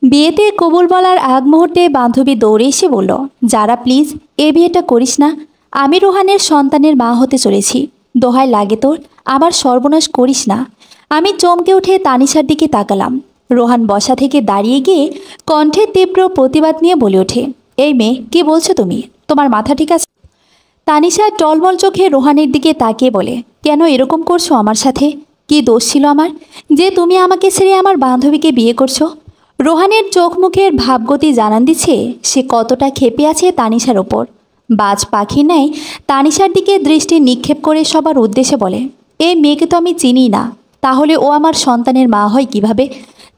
বিয়েতে কবুল বলার আগ মুহূর্তে বান্ধবী দৌড়ে এসে বলল, যারা প্লিজ এ বিয়েটা করিস না, আমি রোহানের সন্তানের মা হতে চলেছি, দোহাই লাগে তোর, আমার সর্বনাশ করিস না। আমি চমকে উঠে তানিশার দিকে তাকালাম। রোহান বসা থেকে দাঁড়িয়ে গিয়ে কণ্ঠে তীব্র প্রতিবাদ নিয়ে বলে ওঠে, এই মেয়ে, কি বলছো তুমি? তোমার মাথা ঠিক আছে? তানিশা টলমল চোখে রোহানের দিকে তাকিয়ে বলে, কেন এরকম করছো আমার সাথে? কি দোষ ছিল আমার যে তুমি আমাকে ছেড়ে আমার বান্ধবীকে বিয়ে করছো? রোহানের চোখ মুখের ভাবগতি জানান দিচ্ছে সে কতটা ক্ষেপে আছে তানিশার ওপর। বাজ পাখি নেয় তানিশার দিকে দৃষ্টি নিক্ষেপ করে সবার উদ্দেশ্যে বলে, এই মেয়েকে তো আমি চিনি না, তাহলে ও আমার সন্তানের মা হয় কিভাবে?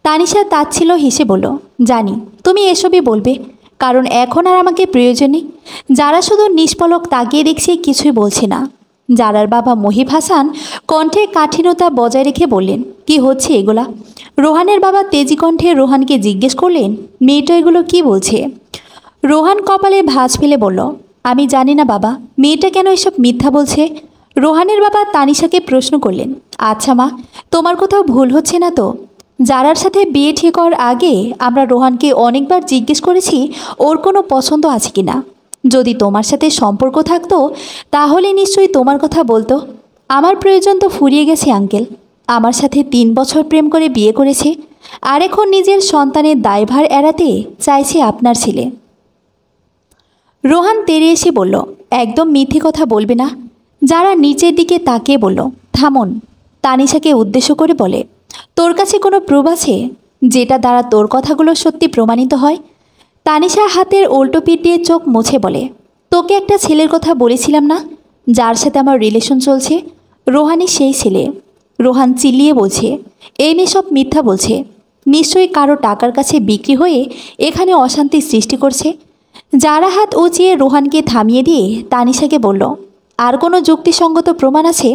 তানিশা তাচ্ছিল হেসে বলল, জানি তুমি এসবই বলবে, কারণ এখন আর আমাকে প্রয়োজন নেই। যারা শুধু নিষ্পলক তাকিয়ে দেখছে, কিছুই বলছে না। যারার বাবা মহিব হাসান কণ্ঠে কাঠিন্যতা বজায় রেখে বললেন, কি হচ্ছে এগুলা? রোহানের বাবা তেজি কণ্ঠে রোহানকে জিজ্ঞেস করলেন, মেয়েটা এগুলো কি বলছে? রোহান কপালে ভাঁজ ফেলে বলল, আমি জানি না বাবা, মেয়েটা কেন এসব মিথ্যা বলছে। রোহানের বাবা তানিশাকে প্রশ্ন করলেন, আচ্ছা মা, তোমার কোথাও ভুল হচ্ছে না তো? যারার সাথে বিয়ে ঠিক হওয়ার আগে আমরা রোহানকে অনেকবার জিজ্ঞেস করেছি ওর কোনো পছন্দ আছে কি না। যদি তোমার সাথে সম্পর্ক থাকতো তাহলে নিশ্চয়ই তোমার কথা বলতো। আমার প্রয়োজন তো ফুরিয়ে গেছে আঙ্কেল। আমার সাথে 3 বছর প্রেম করে বিয়ে করেছে, আর এখন নিজের সন্তানের দায়ভার এড়াতে চাইছে আপনার ছেলে। রোহান তেড়ে এসে বলল, একদম মিথ্যে কথা বলবে না। যারা নিচের দিকে তাকিয়ে বলল, থামুন। তানিশাকে উদ্দেশ্য করে বলে, তোর কাছে কোনো প্রুফ আছে যেটা দ্বারা তোর কথাগুলো সত্যি প্রমাণিত হয়? তানিশা হাতের উল্টো পিঠ দিয়ে চোখ মুছে বলে, তোকে একটা ছেলের কথা বলেছিলাম না, যার সাথে আমার রিলেশন চলছে? রোহানই সেই ছেলে। রোহান চিল্লিয়ে বলছে, এই মেয়ে সব মিথ্যা বলছে, নিশ্চয়ই কারো টাকার কাছে বিক্রি হয়ে এখানে অশান্তি সৃষ্টি করছে। যারা হাত উঁচিয়ে রোহানকে থামিয়ে দিয়ে তানিশাকে বলল, আর কোনো যুক্তিসঙ্গত প্রমাণ আছে?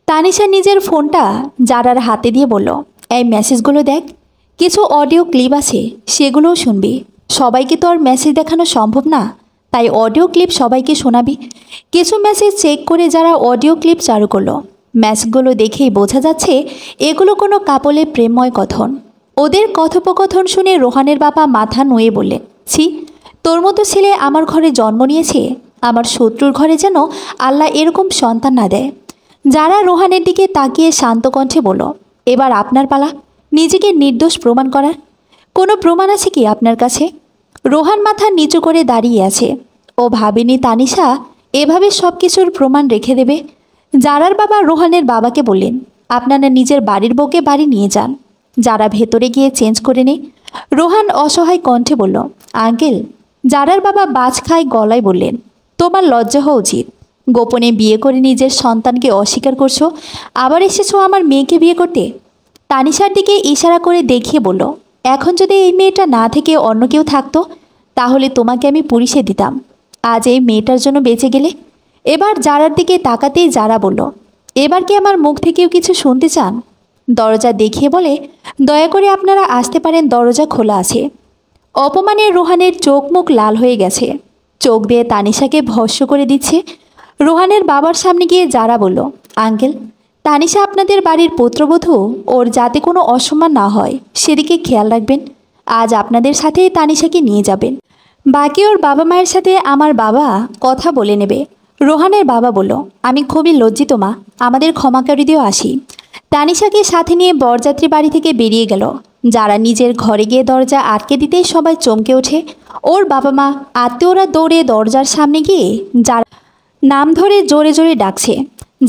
তানিশা নিজের ফোনটা যারার হাতে দিয়ে বলল, এই মেসেজগুলো দেখ, কিছু অডিও ক্লিপ আছে, সেগুলোও শুনবি। সবাইকে তো আর মেসেজ দেখানো সম্ভব না, তাই অডিও ক্লিপ সবাইকে শোনাবি। কিছু মেসেজ চেক করে যারা অডিও ক্লিপ চালু করলো, মেসেজগুলো দেখেই বোঝা যাচ্ছে এগুলো কোনো কাপলে প্রেমময় কথন। ওদের কথোপকথন শুনে রোহানের বাবা মাথা নুয়ে বললেন, ছি, তোর মতো ছেলে আমার ঘরে জন্ম নিয়েছে, আমার শত্রুর ঘরে যেন আল্লাহ এরকম সন্তান না দেয়। যারা রোহানের দিকে তাকিয়ে শান্ত কণ্ঠে বলল, এবার আপনার পালা নিজেকে নির্দোষ প্রমাণ করার। কোনো প্রমাণ আছে কি আপনার কাছে? রোহান মাথা নিচু করে দাঁড়িয়ে আছে। ও ভাবেনি তানিশা এভাবে সব কিছুর প্রমাণ রেখে দেবে। যারার বাবা রোহানের বাবাকে বললেন, আপনারা নিজের বাড়ির বউকে বাড়ি নিয়ে যান, যারা ভেতরে গিয়ে চেঞ্জ করে নে। রোহান অসহায় কণ্ঠে বলল, আঙ্কেল। যারার বাবা বাজ খায় গলায় বললেন, তোমার লজ্জা হওয়া উচিত। গোপনে বিয়ে করে নিজের সন্তানকে অস্বীকার করছো, আবার এসেছো আমার মেয়েকে বিয়ে করতে। তানিশার দিকে ইশারা করে দেখিয়ে বলল, এখন যদি এই মেয়েটা না থেকে অন্য কেউ থাকতো তাহলে তোমাকে আমি পুলিশে দিতাম। আজ এই মেয়েটার জন্য বেঁচে গেলে। এবার যারার দিকে তাকাতেই যারা বলল, এবার কি আমার মুখ থেকেও কিছু শুনতে চান? দরজা দেখিয়ে বলে, দয়া করে আপনারা আসতে পারেন, দরজা খোলা আছে। অপমানে রোহানের চোখ মুখ লাল হয়ে গেছে, চোখ দিয়ে তানিশাকে ভস্ম করে দিচ্ছে। রোহানের বাবার সামনে গিয়ে যারা বলল, আঙ্কেল, তানিশা আপনাদের বাড়ির পুত্রবধূ, ওর যাতে কোনো অসম্মান না হয় সেদিকে খেয়াল রাখবেন। আজ আপনাদের সাথে তানিশাকে নিয়ে যাবেন, বাকি ওর বাবা মায়ের সাথে আমার বাবা কথা বলে নেবে। রোহানের বাবা বলল, আমি খুবই লজ্জিত মা, আমাদের ক্ষমা করে দিয়েও আসি। তানিশাকে সাথে নিয়ে বরযাত্রী বাড়ি থেকে বেরিয়ে গেল। যারা নিজের ঘরে গিয়ে দরজা আটকে দিতেই সবাই চমকে ওঠে। ওর বাবা মা আত্মীয়রা দৌড়ে দরজার সামনে গিয়ে যারা নাম ধরে জোরে জোরে ডাকছে।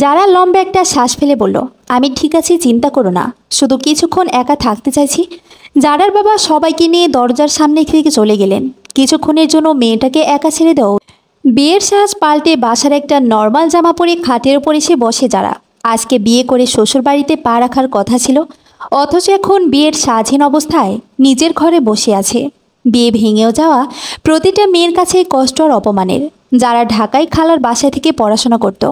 যারা লম্বা একটা শ্বাস ফেলে বলল, আমি ঠিক আছি, চিন্তা করো না, শুধু কিছুক্ষণ একা থাকতে চাইছি। যারার বাবা সবাইকে নিয়ে দরজার সামনে থেকে চলে গেলেন। কিছুক্ষণের জন্য মেয়েটাকে একা ছেড়ে দাও। বিয়ের সাজ পাল্টে বাসার একটা নর্মাল জামা পরে খাটের ওপর এসে বসে যারা। আজকে বিয়ে করে শ্বশুরবাড়িতে পা রাখার কথা ছিল, অথচ এখন বিয়ের স্বাধীন অবস্থায় নিজের ঘরে বসে আছে। বিয়ে ভেঙেও যাওয়া প্রতিটা মেয়ের কাছে কষ্ট আর অপমানের। যারা ঢাকায় খালার বাসায় থেকে পড়াশোনা করত,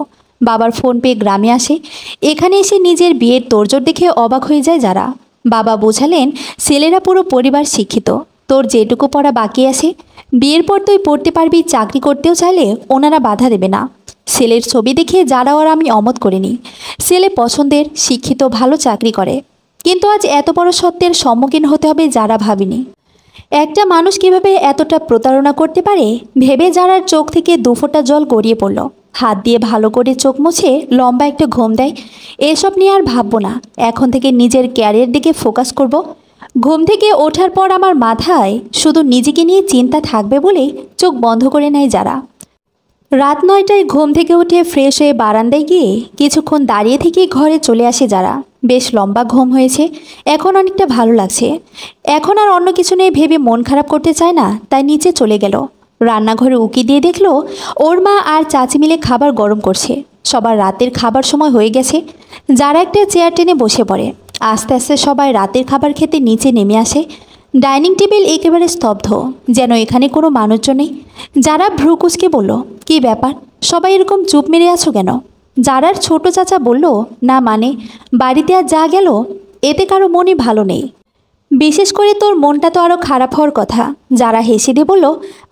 বাবার ফোন পেয়ে গ্রামে আসে। এখানে এসে নিজের বিয়ের তোড়জোড় দেখে অবাক হয়ে যায় যারা। বাবা বোঝালেন, ছেলেরা পুরো পরিবার শিক্ষিত, তোর যেটুকু পড়া বাকি আছে বিয়ের পর তুই পড়তে পারবি, চাকরি করতেও চাইলে ওনারা বাধা দেবে না। ছেলের ছবি দেখে যারা ওরা আমি অমত করিনি। ছেলে পছন্দের, শিক্ষিত, ভালো চাকরি করে। কিন্তু আজ এত বড় সত্যের সম্মুখীন হতে হবে যারা ভাবেনি। একটা মানুষ কিভাবে এতটা প্রতারণা করতে পারে ভেবে যারার চোখ থেকে দুফোঁটা জল গড়িয়ে পড়ল। হাত দিয়ে ভালো করে চোখ মুছে লম্বা একটা ঘুম দেয়। এসব নিয়ে আর ভাববো না, এখন থেকে নিজের ক্যারিয়ার দিকে ফোকাস করব। ঘুম থেকে ওঠার পর আমার মাথায় শুধু নিজেকে নিয়ে চিন্তা থাকবে বলেই চোখ বন্ধ করে নেয় যারা। রাত 9টায় ঘুম থেকে উঠে ফ্রেশ হয়ে বারান্দায় গিয়ে কিছুক্ষণ দাঁড়িয়ে থেকে ঘরে চলে আসে যারা। বেশ লম্বা ঘুম হয়েছে, এখন অনেকটা ভালো লাগছে। এখন আর অন্য কিছু নেই ভেবে মন খারাপ করতে চায় না, তাই নিচে চলে গেল। রান্নাঘরে উকি দিয়ে দেখলো ওর মা আর চাচি মিলে খাবার গরম করছে। সবার রাতের খাবার সময় হয়ে গেছে। যারা একটা চেয়ার টেনে বসে পড়ে। আস্তে আস্তে সবাই রাতের খাবার খেতে নিচে নেমে আসে। ডাইনিং টেবিল একেবারে স্তব্ধ, যেন এখানে কোনো মানুষজন নেই। যারা ভ্রুকুচকে বলল, কী ব্যাপার, সবাই এরকম চুপ মেরে আছো কেন? যারার ছোট চাচা বলল, না মানে বাড়িতে আর যা গেল এতে কারো মনই ভালো নেই, বিশেষ করে তোর মনটা তো আরও খারাপ হওয়ার কথা। যারা হেসে দিয়ে বলল,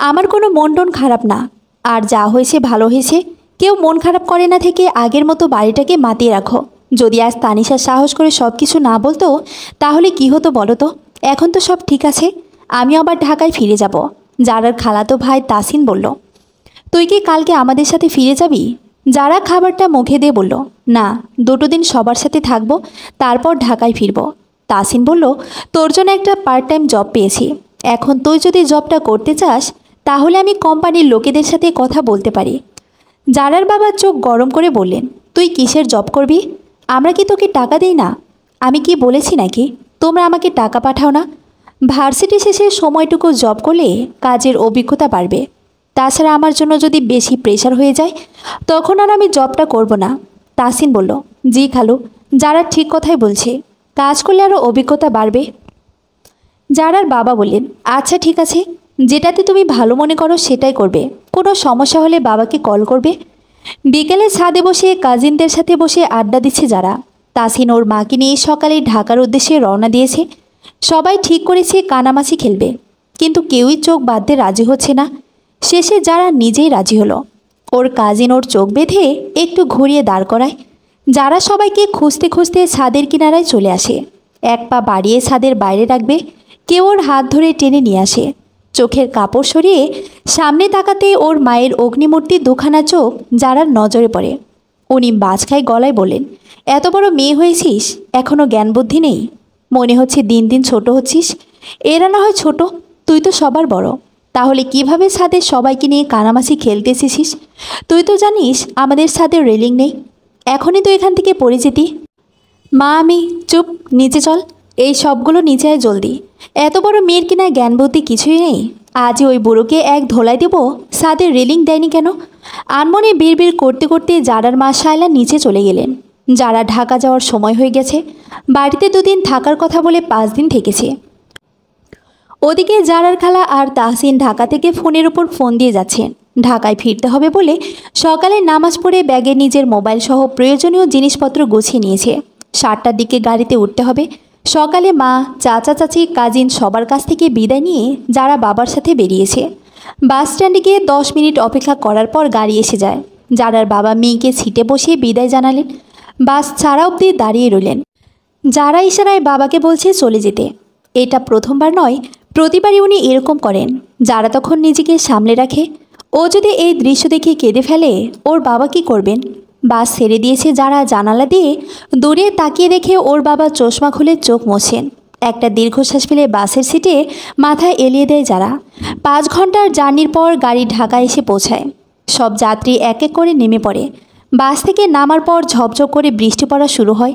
আমার কোনো মন টন খারাপ না, আর যা হয়েছে ভালো হয়েছে। কেউ মন খারাপ করে না থেকে আগের মতো বাড়িটাকে মাতিয়ে রাখো। যদি আজ তানিশা সাহস করে সব কিছু না বলতো তাহলে কি হতো বলো তো? এখন তো সব ঠিক আছে, আমি আবার ঢাকায় ফিরে যাব। যারার খালাতো ভাই তাসিন বলল, তুই কি কালকে আমাদের সাথে ফিরে যাবি? যারা খাবারটা মুখে দিয়ে বলল, না, 2 দিন সবার সাথে থাকবো, তারপর ঢাকায় ফিরব। তাসিন বলল, তোর জন্য একটা পার্ট টাইম জব পেয়েছি। এখন তুই যদি জবটা করতে চাস তাহলে আমি কোম্পানির লোকেদের সাথে কথা বলতে পারি। যারার বাবা চোখ গরম করে বললেন, তুই কিসের জব করবি? আমরা কি তোকে টাকা দিই না? আমি কি বলেছি নাকি তোমরা আমাকে টাকা পাঠাও না? ভার্সিটি শেষে সময়টুকু জব করলে কাজের অভিজ্ঞতা বাড়বে। তাছাড়া আমার জন্য যদি বেশি প্রেশার হয়ে যায় তখন আর আমি জবটা করব না। তাসিন বলল, জি খালু, যারা ঠিক কথাই বলছে, কাজ করলে আরও অভিজ্ঞতা বাড়বে। যারার বাবা বললেন, আচ্ছা ঠিক আছে, যেটাতে তুমি ভালো মনে করো সেটাই করবে। কোনো সমস্যা হলে বাবাকে কল করবে। বিকেলে ছাদে বসে কাজিনদের সাথে বসে আড্ডা দিচ্ছে যারা। তাসিন ওর মাকে নিয়ে সকালে ঢাকার উদ্দেশ্যে রওনা দিয়েছে। সবাই ঠিক করেছে কানামাছি খেলবে, কিন্তু কেউই চোখ বাঁধতে রাজি হচ্ছে না। শেষে যারা নিজেই রাজি হলো। ওর কাজিন ওর চোখ বেঁধে একটু ঘুরিয়ে দাঁড় করায়। যারা সবাইকে খুঁজতে খুঁজতে ছাদের কিনারায় চলে আসে। এক পা বাড়িয়ে ছাদের বাইরে রাখবে, কেউ ওর হাত ধরে টেনে নিয়ে আসে। চোখের কাপড় সরিয়ে সামনে তাকাতে ওর মায়ের অগ্নিমূর্তি দুখানা চোখ যারার নজরে পড়ে। উনি বাজখায় গলায় বললেন, এত বড় মেয়ে হয়েছিস, এখনও জ্ঞান বুদ্ধি নেই? মনে হচ্ছে দিন দিন ছোট হচ্ছিস। এরা না হয় ছোট, তুই তো সবার বড়। তাহলে কিভাবে ছাদে সবাইকে নিয়ে কানামাছি খেলতে এসেছিস? তুই তো জানিস আমাদের ছাদে রেলিং নেই। এখনই তো এখান থেকে পড়ে যেতি। মা, আমি চুপ, নিচে চল। এই সবগুলো নিচে আয় জলদি। এত বড় মেয়ের কিনা জ্ঞান বুদ্ধি কিছুই নেই। আজই ওই বুড়োকে এক ধোলাই দেব, ছাদের রেলিং দেয়নি কেন? আনমনে বিড়বিড় করতে করতে যারার মা শায়লা নিচে চলে গেলেন। যারা ঢাকা যাওয়ার সময় হয়ে গেছে। বাড়িতে 2 দিন থাকার কথা বলে 5 দিন থেকেছে। ওদিকে জারার খালা আর তাহসিন ঢাকা থেকে ফোনের উপর ফোন দিয়ে যাচ্ছেন। ঢাকায় ফিরতে হবে বলে সকালে নামাজ পড়ে ব্যাগে নিজের মোবাইল সহ প্রয়োজনীয় জিনিসপত্র গুছিয়ে নিয়েছে। 7টার দিকে গাড়িতে উঠতে হবে। সকালে মা, চাচা চাচি, কাজিন সবার কাছ থেকে বিদায় নিয়ে যারা বাবার সাথে বেরিয়েছে। বাস স্ট্যান্ডে গিয়ে 10 মিনিট অপেক্ষা করার পর গাড়ি এসে যায়। যারার বাবা মেয়েকে সিটে বসিয়ে বিদায় জানালেন। বাস ছাড়া অবধি দাঁড়িয়ে রইলেন। যারা ইশারায় বাবাকে বলছে চলে যেতে। এটা প্রথমবার নয়, প্রতিবারই উনি এরকম করেন। যারা তখন নিজেকে সামলে রাখে। ও যদি এই দৃশ্য দেখে কেঁদে ফেলে ওর বাবা কি করবেন? বাস ছেড়ে দিয়েছে যারা জানালা দিয়ে দূরে তাকিয়ে দেখে ওর বাবা চশমা খুলে চোখ মোছেন। একটা দীর্ঘশ্বাস ফেলে বাসের সিটে মাথায় এলিয়ে দেয় যারা। 5 ঘন্টার জার্নির পর গাড়ি ঢাকায় এসে পৌঁছায়। সব যাত্রী এক এক করে নেমে পড়ে। বাস থেকে নামার পর ঝপঝপ করে বৃষ্টি পড়া শুরু হয়।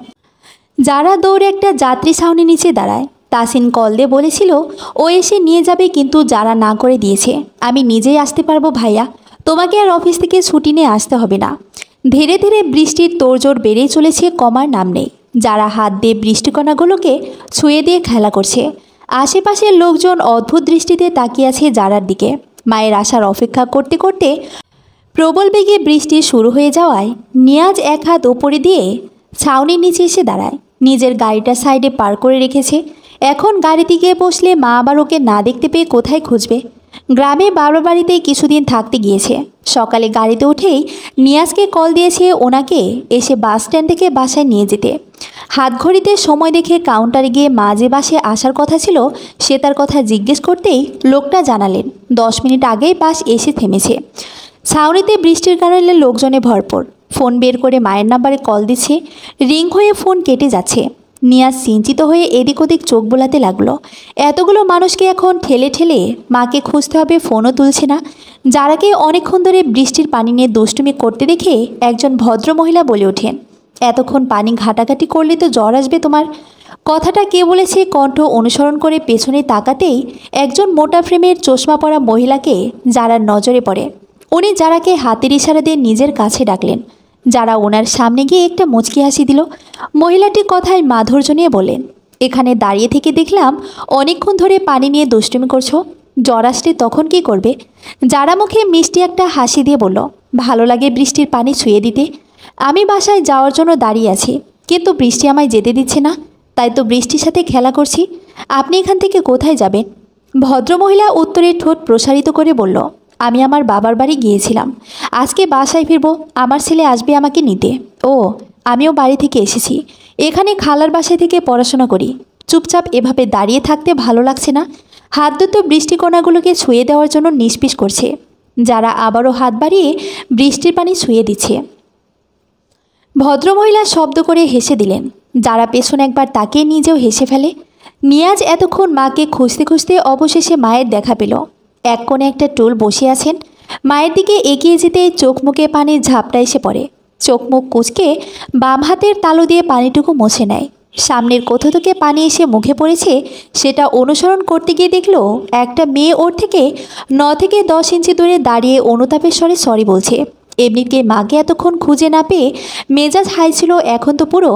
যারা দৌড়ে একটা যাত্রী ছাউনি নিচে দাঁড়ায়। তাসিন কল দিয়ে বলেছিল ও এসে নিয়ে যাবে, কিন্তু যারা না করে দিয়েছে। আমি নিজেই আসতে পারবো ভাইয়া, তোমাকে আর অফিস থেকে ছুটি নিয়ে আসতে হবে না। ধীরে ধীরে বৃষ্টির তোড়জোড় বেড়েই চলেছে, কমার নাম নেই। যারা হাত দিয়ে বৃষ্টিকণাগুলোকে ছুঁয়ে দিয়ে খেলা করছে। আশেপাশের লোকজন অদ্ভুত দৃষ্টিতে তাকিয়ে আছে যারার দিকে। মায়ের আসার অপেক্ষা করতে করতে প্রবল বেগে বৃষ্টি শুরু হয়ে যাওয়ায় নিয়াজ এক হাত ওপরে দিয়ে ছাউনির নিচে এসে দাঁড়ায়। নিজের গাড়িটা সাইডে পার করে রেখেছে। এখন গাড়িতে গিয়ে বসলে মা আবার ওকে না দেখতে পেয়ে কোথায় খুঁজবে? গ্রামে বাবার বাড়িতে কিছুদিন থাকতে গিয়েছে। সকালে গাড়িতে উঠেই নিয়াজকে কল দিয়েছে ওনাকে এসে বাস স্ট্যান্ড থেকে বাসায় নিয়ে যেতে। হাত ঘড়িতে সময় দেখে কাউন্টারে গিয়ে মা যে বাসে আসার কথা ছিল সে তার কথা জিজ্ঞেস করতেই লোকটা জানালেন 10 মিনিট আগেই বাস এসে থেমেছে। ছাউনিতে বৃষ্টির কারণে লোকজনে ভরপুর। ফোন বের করে মায়ের নাম্বারে কল দিচ্ছে, রিং হয়ে ফোন কেটে যাচ্ছে। নিয়াজ চিন্তিত হয়ে এদিক ওদিক চোখ বোলাতে লাগলো। এতগুলো মানুষকে এখন ঠেলে ঠেলে মাকে খুঁজতে হবে, ফোনও তুলছে না। যারাকে অনেকক্ষণ ধরে বৃষ্টির পানি নিয়ে দুষ্টুমি করতে দেখে একজন ভদ্র মহিলা বলে ওঠেন, এতক্ষণ পানি ঘাটাঘাটি করলে তো জ্বর আসবে তোমার। কথাটা কে বলেছে কণ্ঠ অনুসরণ করে পেছনে তাকাতেই একজন মোটা ফ্রেমের চশমা পরা মহিলাকে যারার নজরে পড়ে। উনি যারাকে হাতের ইশারা দিয়ে নিজের কাছে ডাকলেন। যারা ওনার সামনে গিয়ে একটা মুচকি হাসি দিল। মহিলাটি কথায় মাধুর্য নিয়ে বললেন, এখানে দাঁড়িয়ে থেকে দেখলাম অনেকক্ষণ ধরে পানি নিয়ে দুষ্টুমি করছো, জ্বর আসলে তখন কি করবে? যারা মুখে মিষ্টি একটা হাসি দিয়ে বলল, ভালো লাগে বৃষ্টির পানি ছুঁয়ে দিতে। আমি বাসায় যাওয়ার জন্য দাঁড়িয়ে আছি, কিন্তু বৃষ্টি আমায় যেতে দিচ্ছে না, তাই তো বৃষ্টির সাথে খেলা করছি। আপনি এখান থেকে কোথায় যাবেন? ভদ্রমহিলা উত্তরে ঠোঁট প্রসারিত করে বলল, আমি আমার বাবার বাড়ি গিয়েছিলাম, আজকে বাসায় ফিরবো, আমার ছেলে আসবে আমাকে নিতে। ও, আমিও বাড়ি থেকে এসেছি, এখানে খালার বাসায় থেকে পড়াশোনা করি। চুপচাপ এভাবে দাঁড়িয়ে থাকতে ভালো লাগছে না। হাত দুটো বৃষ্টিকণাগুলোকে ছুঁয়ে দেওয়ার জন্য নিষ্পিস করছে। যারা আবারও হাত বাড়িয়ে বৃষ্টির পানি ছুঁয়ে দিচ্ছে। ভদ্রমহিলা শব্দ করে হেসে দিলেন। যারা পেছনে একবার তাকিয়ে নিজেও হেসে ফেলে। নিয়াজ এতক্ষণ মাকে খুঁজতে খুঁজতে অবশেষে মায়ের দেখা পেল। এক কোণে একটা টুল বসে আছেন। মায়ের দিকে এগিয়ে যেতে চোখ মুখে পানির ঝাপটা এসে পড়ে। চোখ মুখ কুঁচকে বাম হাতের তালু দিয়ে পানিটুকু মুছে নেয়। সামনের কোথা থেকে পানি এসে মুখে পড়েছে সেটা অনুসরণ করতে গিয়ে দেখলো একটা মেয়ে ওর থেকে 9 থেকে 10 ইঞ্চি দূরে দাঁড়িয়ে অনুতাপের স্বরে সরি বলছে। এমনিতে মাকে এতক্ষণ খুঁজে না পেয়ে মেজাজ হাই ছিল, এখন তো পুরো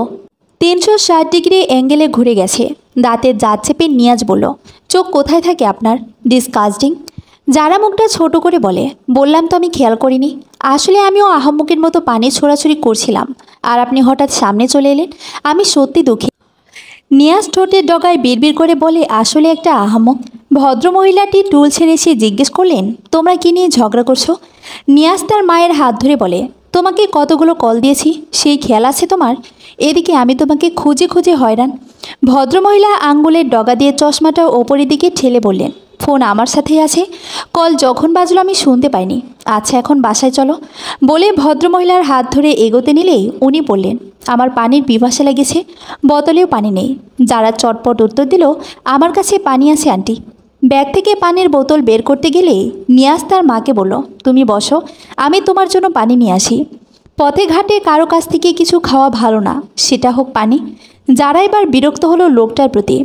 360 ডিগ্রি অ্যাঙ্গেলে ঘুরে গেছে। দাঁতের জাত চেপে নিয়াজ বলল, চোখ কোথায় থাকে আপনার? ডিসকাস্টিং। যারা মুখটা ছোট করে বলে, বললাম তো আমি খেয়াল করিনি, আসলে আমিও আহাম্মকের মতো পানি ছোড়াছুড়ি করছিলাম, আর আপনি হঠাৎ সামনে চলে এলেন, আমি সত্যি দুঃখী। নিয়াজ ঠোঁটের ডগায় বিড়বিড় করে বলে, আসলে একটা আহাম্মক। ভদ্রমহিলাটি টুল ছেড়ে এসে জিজ্ঞেস করলেন, তোমরা কি নিয়ে ঝগড়া করছো? নিয়াজ তার মায়ের হাত ধরে বলে, তোমাকে কতগুলো কল দিয়েছি, সেই খেয়াল আছে তোমার? এদিকে আমি তোমাকে খুঁজে খুঁজে হয়রান। ভদ্রমহিলা আঙ্গুলের ডগা দিয়ে চশমাটা ওপরের দিকে ঠেলে বললেন, ফোন আমার সাথেই আছে, কল যখন বাজলো আমি শুনতে পাইনি। আচ্ছা এখন বাসায় চলো। বলে ভদ্রমহিলার হাত ধরে এগোতে নিলেই উনি বললেন, আমার পানির পিপাসা লেগেছে, বোতলেও পানি নেই। যারা চটপট উত্তর দিল, আমার কাছে পানি আছে আন্টি। ব্যাগ থেকে পানির বোতল বের করতে গেলেই নিয়াজ তার মাকে বলল, তুমি বসো, আমি তোমার জন্য পানি নিয়ে আসি। পথে ঘাটে কারো কাছ থেকে কিছু খাওয়া ভালো না, সেটা হোক পানি। যারা এবার বিরক্ত হলো লোকটার প্রতি।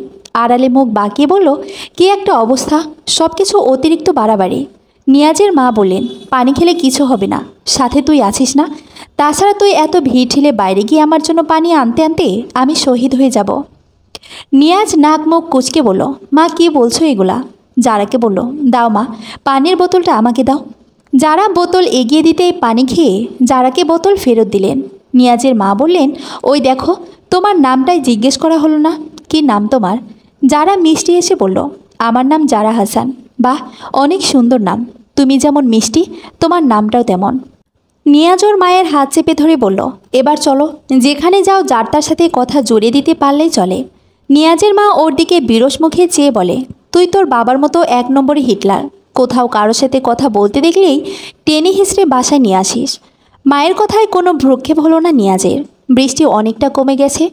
আড়ালে মুখ বাঁকিয়ে বলল, কি একটা অবস্থা, সব কিছু অতিরিক্ত বাড়াবাড়ি। নিয়াজের মা বললেন, পানি খেলে কিছু হবে না, সাথে তুই আছিস না, তাছাড়া তুই এত ভিড় ঠেলে বাইরে গিয়ে আমার জন্য পানি আনতে আনতে আমি শহীদ হয়ে যাব। নিয়াজ নাক মুখ কুচকে বলল, মা কি বলছো এগুলা? যারাকে বলল, দাও মা, পানির বোতলটা আমাকে দাও। যারা বোতল এগিয়ে দিতেই পানি খেয়ে যারাকে বোতল ফেরত দিলেন। নিয়াজের মা বললেন, ওই দেখো, তোমার নামটাই জিজ্ঞেস করা হলো না, কি নাম তোমার? যারা মিষ্টি এসে বলল, আমার নাম জারা হাসান। বাহ, অনেক সুন্দর নাম, তুমি যেমন মিষ্টি তোমার নামটাও তেমন। নিয়াজর মায়ের হাত চেপে ধরে বলল, এবার চলো, যেখানে যাও যার তার সাথে কথা জড়িয়ে দিতে পারলেই চলে। নিয়াজের মা ওর দিকে বিরস মুখে চেয়ে বলে, তুই তোর বাবার মতো 1 নম্বরে হিটলার, কোথাও কারোর সাথে কথা বলতে দেখলেই টেনে হিসড়ে বাসায় নিয়ে আসিস। মায়ের কথায় কোনো ভ্রুক্ষেপ হলো না নিয়াজের। বৃষ্টি অনেকটা কমে গেছে,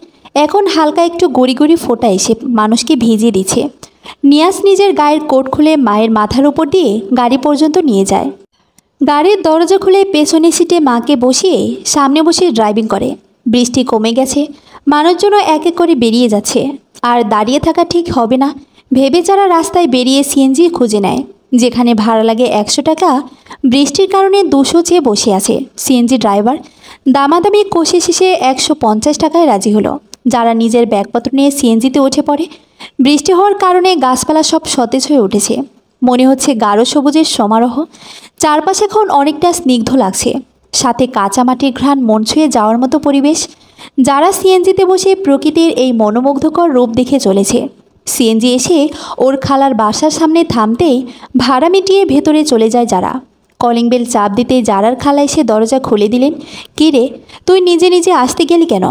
এখন হালকা একটু গড়ি গড়ি ফোঁটা এসে মানুষকে ভিজিয়ে দিচ্ছে। নিয়াজ নিজের গায়ের কোট খুলে মায়ের মাথার উপর দিয়ে গাড়ি পর্যন্ত নিয়ে যায়। গাড়ির দরজা খুলে পেছনের সিটে মাকে বসিয়ে সামনে বসে ড্রাইভিং করে। বৃষ্টি কমে গেছে, মানুষজন এক এক করে বেরিয়ে যাচ্ছে। আর দাঁড়িয়ে থাকা ঠিক হবে না ভেবে যারা রাস্তায় বেরিয়ে সিএনজি খুঁজে নেয়, যেখানে ভাড়া লাগে 100 টাকা, বৃষ্টির কারণে 200 চেয়ে বসে আছে সিএনজি ড্রাইভার। দামাদামি কষে শেষে 150 টাকায় রাজি হলো। যারা নিজের ব্যাগপত্র নিয়ে সিএনজিতে উঠে পড়ে। বৃষ্টি হওয়ার কারণে গাছপালা সব সতেজ হয়ে উঠেছে, মনে হচ্ছে গাঢ় সবুজের সমারোহ। চারপাশে এখন অনেকটা স্নিগ্ধ লাগছে, সাথে কাঁচা মাটির ঘ্রাণ মন ছুঁয়ে যাওয়ার মতো পরিবেশ। যারা সিএনজিতে বসে প্রকৃতির এই মনোমুগ্ধকর রূপ দেখে চলেছে। সিএনজি এসে ওর খালার বাসার সামনে থামতেই ভাড়া মিটিয়ে ভেতরে চলে যায় যারা। কলিং বেল চাপ দিতেই জারার খালা এসে দরজা খুলে দিলেন। কী রে, তুই নিজে নিজে আসতে গেলি কেন?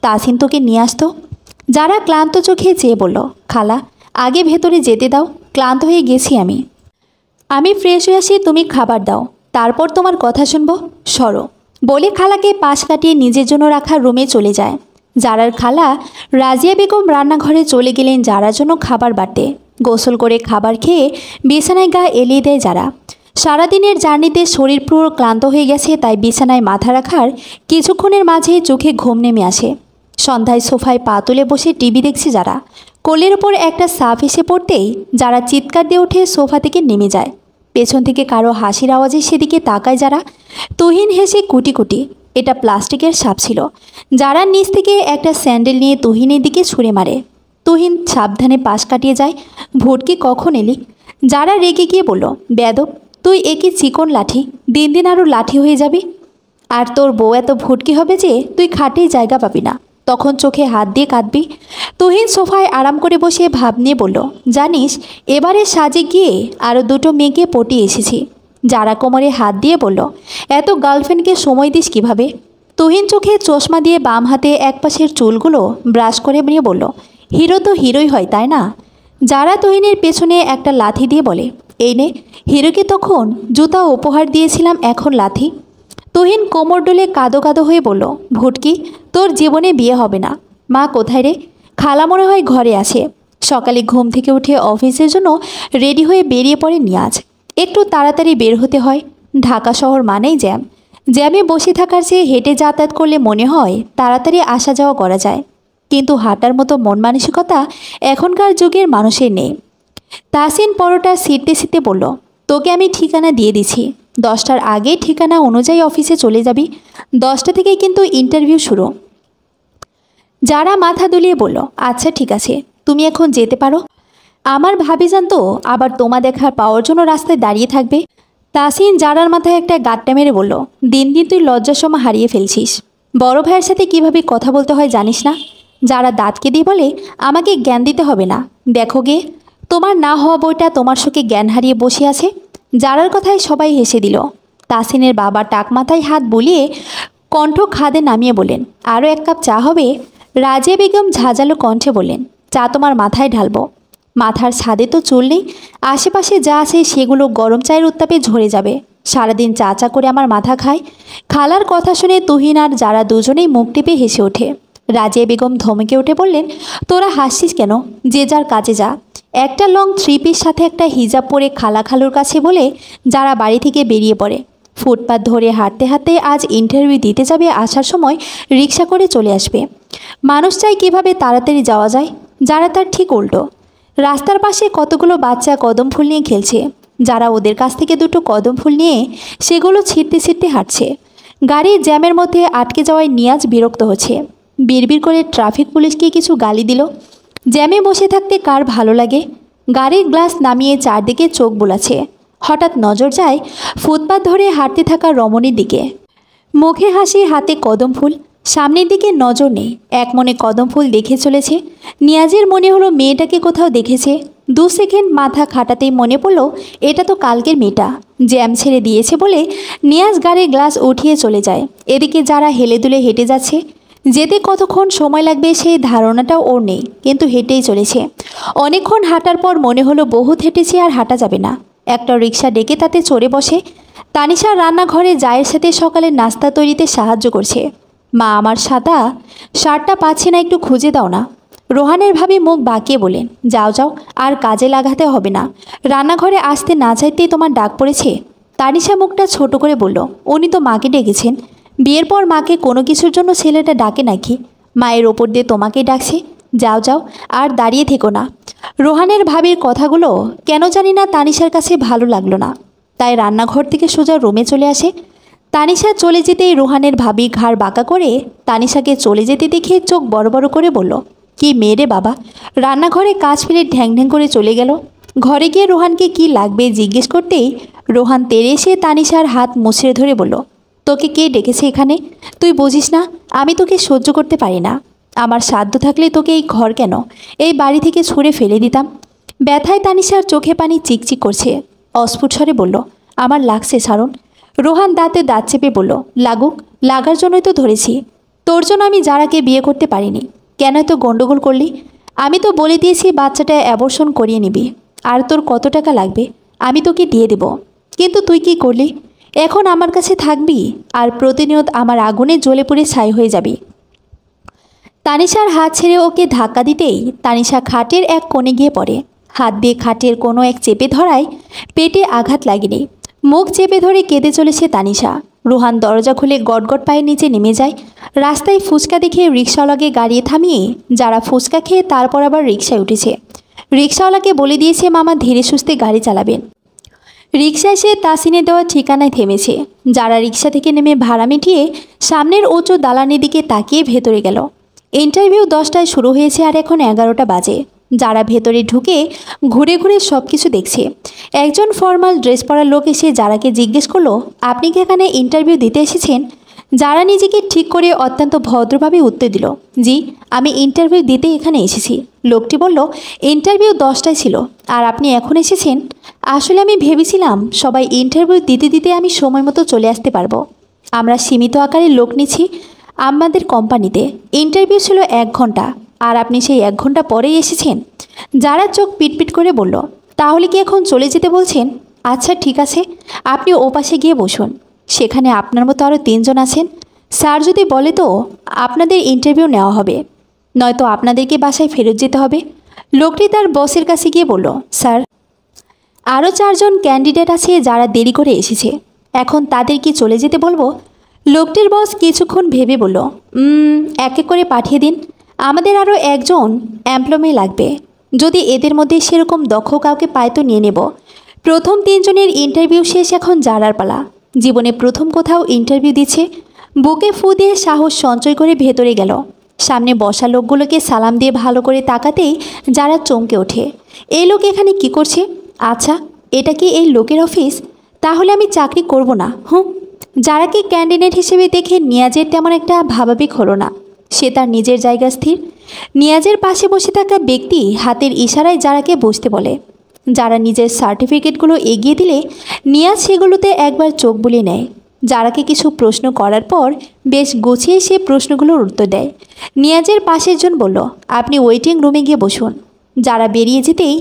তাসিন তোকে নিয়ে আসতো। যারা ক্লান্ত চোখে চেয়ে বলল, খালা আগে ভেতরে যেতে দাও, ক্লান্ত হয়ে গেছি আমি ফ্রেশ হয়ে আসি, তুমি খাবার দাও, তারপর তোমার কথা শুনবো, সরো। বলে খালাকে পাশ কাটিয়ে নিজের জন্য রাখা রুমে চলে যায়। জারার খালা রাজিয়া বেগম রান্নাঘরে চলে গেলেন জারার জন্য খাবার বাড়তে। গোসল করে খাবার খেয়ে বিছানায় গা এলিয়ে দেয় যারা। সারাদিনের জার্নিতে শরীর পুরো ক্লান্ত হয়ে গেছে, তাই বিছানায় মাথা রাখার কিছুক্ষণের মাঝে চোখে ঘুম নেমে আসে। সন্ধ্যায় সোফায় পা তুলে বসে টিভি দেখছে যারা। কোলের ওপর একটা সাপ এসে পড়তেই যারা চিৎকার দিয়ে উঠে সোফা থেকে নেমে যায়। পেছন থেকে কারো হাসির আওয়াজে সেদিকে তাকায় যারা। তুহিন হেসে কুটি কুটি। এটা প্লাস্টিকের সাপ ছিল। যারা নিচ থেকে একটা স্যান্ডেল নিয়ে তুহিনের দিকে ছুঁড়ে মারে। তুহিন সাবধানে পাশ কাটিয়ে যায়। ভুটকি কখন এলি? যারা রেগে গিয়ে বলল, বেদব, তুই একই চিকন লাঠি, দিন দিন আরও লাঠি হয়ে যাবি। আর তোর বউ এত ভুটকি হবে যে তুই খাটেই জায়গা পাবি না, তখন চোখে হাত দিয়ে কাঁদবি। তুহিন সোফায় আরাম করে বসে ভাব নিয়ে বলল, জানিস এবারে সাজে গিয়ে আরও দুটো মেয়েকে পটিয়ে এসেছি। যারা কোমরে হাত দিয়ে বলল, এত গার্লফ্রেন্ডকে সময় দিস কিভাবে? তুহিন চোখে চশমা দিয়ে বাম হাতে একপাশের চুলগুলো ব্রাশ করে নিয়ে বলল, হিরো তো হিরোই হয়, তাই না? যারা তুহিনের পেছনে একটা লাথি দিয়ে বলে, এই নে, হিরোকে তখন জুতা উপহার দিয়েছিলাম, এখন লাথি। তুহিন কোমর ডলে কাঁদো কাঁদো হয়ে বলল, ভুটকি, তোর জীবনে বিয়ে হবে না। মা কোথায় রে? খালা মনে হয় ঘরে আছে। সকালে ঘুম থেকে উঠে অফিসের জন্য রেডি হয়ে বেরিয়ে পড়ে নিয়াজ। একটু তাড়াতাড়ি বের হতে হয়। ঢাকা শহর মানেই জ্যাম। জ্যামে বসে থাকার চেয়ে হেঁটে যাতায়াত করলে মনে হয় তাড়াতাড়ি আসা যাওয়া করা যায়, কিন্তু হাঁটার মতো মন মানসিকতা এখনকার যুগের মানুষের নেই। তাসিন পরোটা ছিঁড়তে ছিঁড়তে বলল, তোকে আমি ঠিকানা দিয়ে দিছি, 10টার আগে ঠিকানা অনুযায়ী অফিসে চলে যাবি। 10টা থেকেই কিন্তু ইন্টারভিউ শুরু। যারা মাথা দুলিয়ে বলল, আচ্ছা ঠিক আছে, তুমি এখন যেতে পারো। আমার ভাবিজান তো আবার তোমা দেখার পাওয়ার জন্য রাস্তায় দাঁড়িয়ে থাকবে। তাসিন জারার মাথায় একটা গাঁটটা মেরে বলল, দিন দিন তুই লজ্জার সময় হারিয়ে ফেলছিস। বড় ভাইয়ের সাথে কিভাবে কথা বলতে হয় জানিস না? যারা দাঁতকে দিয়ে বলে, আমাকে জ্ঞান দিতে হবে না, দেখো গে তোমার না হওয়া বইটা তোমার শোকে জ্ঞান হারিয়ে বসে আছে। যারার কথায় সবাই হেসে দিল। তাসিনের বাবা টাক মাথায় হাত বুলিয়ে কণ্ঠ খাদে নামিয়ে বলেন, আরও 1 কাপ চা হবে? রাজিয়া বেগম ঝাঁঝালো কণ্ঠে বললেন, চা তোমার মাথায় ঢালবো? মাথার ছাদে তো চুল নেই, আশেপাশে যা আছে সেগুলো গরম চায়ের উত্তাপে ঝরে যাবে। সারাদিন চা চা করে আমার মাথা খায়। খালার কথা শুনে তুহিন আর যারা দুজনেই মুখ টিপে হেসে ওঠে। রাজিয়া বেগম ধমকে উঠে বললেন, তোরা হাসছিস কেন? যে যার কাজে যা। একটা লং 3 পিস সাথে একটা হিজাব পরে খালা খালুর কাছে বলে যারা বাড়ি থেকে বেরিয়ে পড়ে। ফুটপাত ধরে হাঁটতে হাঁটতে আজ ইন্টারভিউ দিতে যাবে, আসার সময় রিক্সা করে চলে আসবে। মানুষ চাই কীভাবে তাড়াতাড়ি যাওয়া যায়, যারা তার ঠিক উল্টো। রাস্তার পাশে কতগুলো বাচ্চা কদম ফুল নিয়ে খেলছে। যারা ওদের কাছ থেকে দুটো কদম ফুল নিয়ে সেগুলো ছিঁড়তে ছিঁড়তে হাঁটছে। গাড়ির জ্যামের মধ্যে আটকে যাওয়ায় নিয়াজ বিরক্ত হচ্ছে। বিড়বিড় করে ট্রাফিক পুলিশকে কিছু গালি দিল। জ্যামে বসে থাকতে কার ভালো লাগে? গাড়ির গ্লাস নামিয়ে চারদিকে চোখ বোলাচ্ছে। হঠাৎ নজর যায় ফুটপাত ধরে হাঁটতে থাকা রমণীর দিকে। মুখে হাসি, হাতে কদম ফুল। সামনের দিকে নজর নেই, এক মনে কদম ফুল দেখে চলেছে। নিয়াজের মনে হলো মেয়েটাকে কোথাও দেখেছে। 2 সেকেন্ড মাথা খাটাতেই মনে পড়ল, এটা তো কালকের মেয়েটা। জ্যাম ছেড়ে দিয়েছে বলে নিয়াজ গাড়ির গ্লাস উঠিয়ে চলে যায়। এদিকে যারা হেলে দুলে হেঁটে যাচ্ছে। যেতে কতক্ষণ সময় লাগবে সেই ধারণাটাও ওর নেই, কিন্তু হেঁটেই চলেছে। অনেকক্ষণ হাঁটার পর মনে হলো বহুত হেঁটেছে, আর হাঁটা যাবে না। একটা রিক্সা ডেকে তাতে চড়ে বসে। তানিশা রান্নাঘরে জায়ের সাথে সকালের নাস্তা তৈরিতে সাহায্য করছে। মা, আমার সাদা শার্টটা পাচ্ছি না, একটু খুঁজে দাও না। রোহানের ভাবি মুখ বাঁকিয়ে বলেন, যাও যাও, আর কাজে লাগাতে হবে না। রান্নাঘরে আসতে না চাইতেই তোমার ডাক পড়েছে। তানিশা মুখটা ছোট করে বলল, উনি তো মাকে ডেকেছেন। বিয়ের পর মাকে কোনো কিছুর জন্য ছেলেটা ডাকে নাকি? মায়ের ওপর দিয়ে তোমাকেই ডাকছে। যাও যাও, আর দাঁড়িয়ে থেকো না। রোহানের ভাবির কথাগুলো কেন জানি না তানিশার কাছে ভালো লাগলো না, তাই রান্নাঘর থেকে সোজা রুমে চলে আসে। তানিশা চলে যেতেই রোহানের ভাবি ঘাড় বাঁকা করে তানিশাকে চলে যেতে দেখে চোখ বড় বড় করে বলল, কি মেয়ে রে বাবা! রান্নাঘরে কাজ ফেলে ঢ্যাং ঢ্যাং করে চলে গেল। ঘরে গিয়ে রোহানকে কি লাগবে জিজ্ঞেস করতেই রোহান তেড়ে এসে তানিশার হাত মুছড়ে ধরে বলল, তোকে কে ডেকেছে এখানে? তুই বুঝিস না আমি তোকে সহ্য করতে পারি না। আমার সাধ্য থাকলে তোকে এই ঘর কেন, এই বাড়ি থেকে ছুঁড়ে ফেলে দিতাম। ব্যথায় তানিশার চোখে পানি চিকচিক করছে। অস্ফুট স্বরে বলল, আমার লাগছে ছাড়ুন। রোহান দাঁতে দাঁত চেপে বলল, লাগুক, লাগার জন্যই তো ধরেছি। তোর জন্য আমি যারাকে বিয়ে করতে পারিনি। কেন এত গন্ডগোল করলি? আমি তো বলে দিয়েছি বাচ্চাটা অ্যাবর্শন করিয়ে নিবি। আর তোর কত টাকা লাগবে আমি তোকে দিয়ে দেব। কিন্তু তুই কি করলি? এখন আমার কাছে থাকবি আর প্রতিনিয়ত আমার আগুনে জ্বলে পুড়ে ছাই হয়ে যাবি। তানিশার হাত ছেড়ে ওকে ধাক্কা দিতেই তানিশা খাটের এক কোণে গিয়ে পড়ে। হাত দিয়ে খাটের কোনো এক চেপে ধরায় পেটে আঘাত লাগেনি। মুখ চেপে ধরে কেঁদে চলেছে তানিশা। রোহান দরজা খুলে গটগট পায়ের নিচে নেমে যায়। রাস্তায় ফুচকা দেখে রিক্সাওয়ালাকে গাড়ি থামিয়ে যারা ফুচকা খেয়ে তারপর আবার রিক্সায় উঠেছে। রিক্সাওয়ালাকে বলে দিয়েছে মামা ধীরে সুস্থে গাড়ি চালাবেন। রিক্সা এসে তাসিনের দেওয়া ঠিকানায় থেমেছে। যারা রিক্সা থেকে নেমে ভাড়া মিটিয়ে সামনের উঁচু দালানের দিকে তাকিয়ে ভেতরে গেল। ইন্টারভিউ 10টায় শুরু হয়েছে আর এখন 11টা বাজে। যারা ভেতরে ঢুকে ঘুরে ঘুরে সব কিছু দেখছে। একজন ফর্মাল ড্রেস পরা লোক এসে যারাকে জিজ্ঞেস করলো, আপনি কি এখানে ইন্টারভিউ দিতে এসেছেন? যারা নিজেকে ঠিক করে অত্যন্ত ভদ্রভাবে উত্তর দিল, জি, আমি ইন্টারভিউ দিতে এখানে এসেছি। লোকটি বলল, ইন্টারভিউ 10টায় ছিল আর আপনি এখন এসেছেন? আসলে আমি ভেবেছিলাম সবাই ইন্টারভিউ দিতে দিতে আমি সময় মতো চলে আসতে পারবো। আমরা সীমিত আকারে লোক নিচ্ছি আমাদের কোম্পানিতে। ইন্টারভিউ ছিল 1 ঘন্টা আর আপনি সেই 1 ঘন্টা পরেই এসেছেন। যারা চোখ পিটপিট করে বলল, তাহলে কি এখন চলে যেতে বলছেন? আচ্ছা ঠিক আছে, আপনি ওপাশে গিয়ে বসুন। সেখানে আপনার মতো আরও 3 জন আছেন। স্যার যদি বলে তো আপনাদের ইন্টারভিউ নেওয়া হবে, নয়তো আপনাদেরকে বাসায় ফেরত যেতে হবে। লোকটি তার বসের কাছে গিয়ে বলল, স্যার, আরও 4 জন ক্যান্ডিডেট আছে যারা দেরি করে এসেছে, এখন তাদের কি চলে যেতে বলবো? লোকটির বস কিছুক্ষণ ভেবে বলল, এক এক করে পাঠিয়ে দিন। আমাদের আরও 1 জন এমপ্লয়ি লাগবে। যদি এদের মধ্যে সেরকম দক্ষ কাউকে পায় তো নিয়ে নেব। প্রথম 3 জনের ইন্টারভিউ শেষ, এখন যারার পালা। জীবনে প্রথম কোথাও ইন্টারভিউ দিচ্ছে। বুকে ফু দিয়ে সাহস সঞ্চয় করে ভেতরে গেল। সামনে বসা লোকগুলোকে সালাম দিয়ে ভালো করে তাকাতেই যারা চমকে ওঠে, এই লোক এখানে কি করছে? আচ্ছা, এটা কি এই লোকের অফিস? তাহলে আমি চাকরি করব না। যারাকে ক্যান্ডিডেট হিসেবে দেখে নিয়াজের তেমন একটা ভাবাবেগ হলো না। সে তার নিজের জায়গা স্থির। নিয়াজের পাশে বসে থাকা ব্যক্তি হাতের ইশারায় যারাকে বসতে বলে। যারা নিজের সার্টিফিকেটগুলো এগিয়ে দিলে নিয়াজ সেগুলোতে একবার চোখ বুলিয়ে নেয়। যারাকে কিছু প্রশ্ন করার পর বেশ গুছিয়ে সে প্রশ্নগুলোর উত্তর দেয়। নিয়াজের পাশের জন বলল, আপনি ওয়েটিং রুমে গিয়ে বসুন। যারা বেরিয়ে যেতেই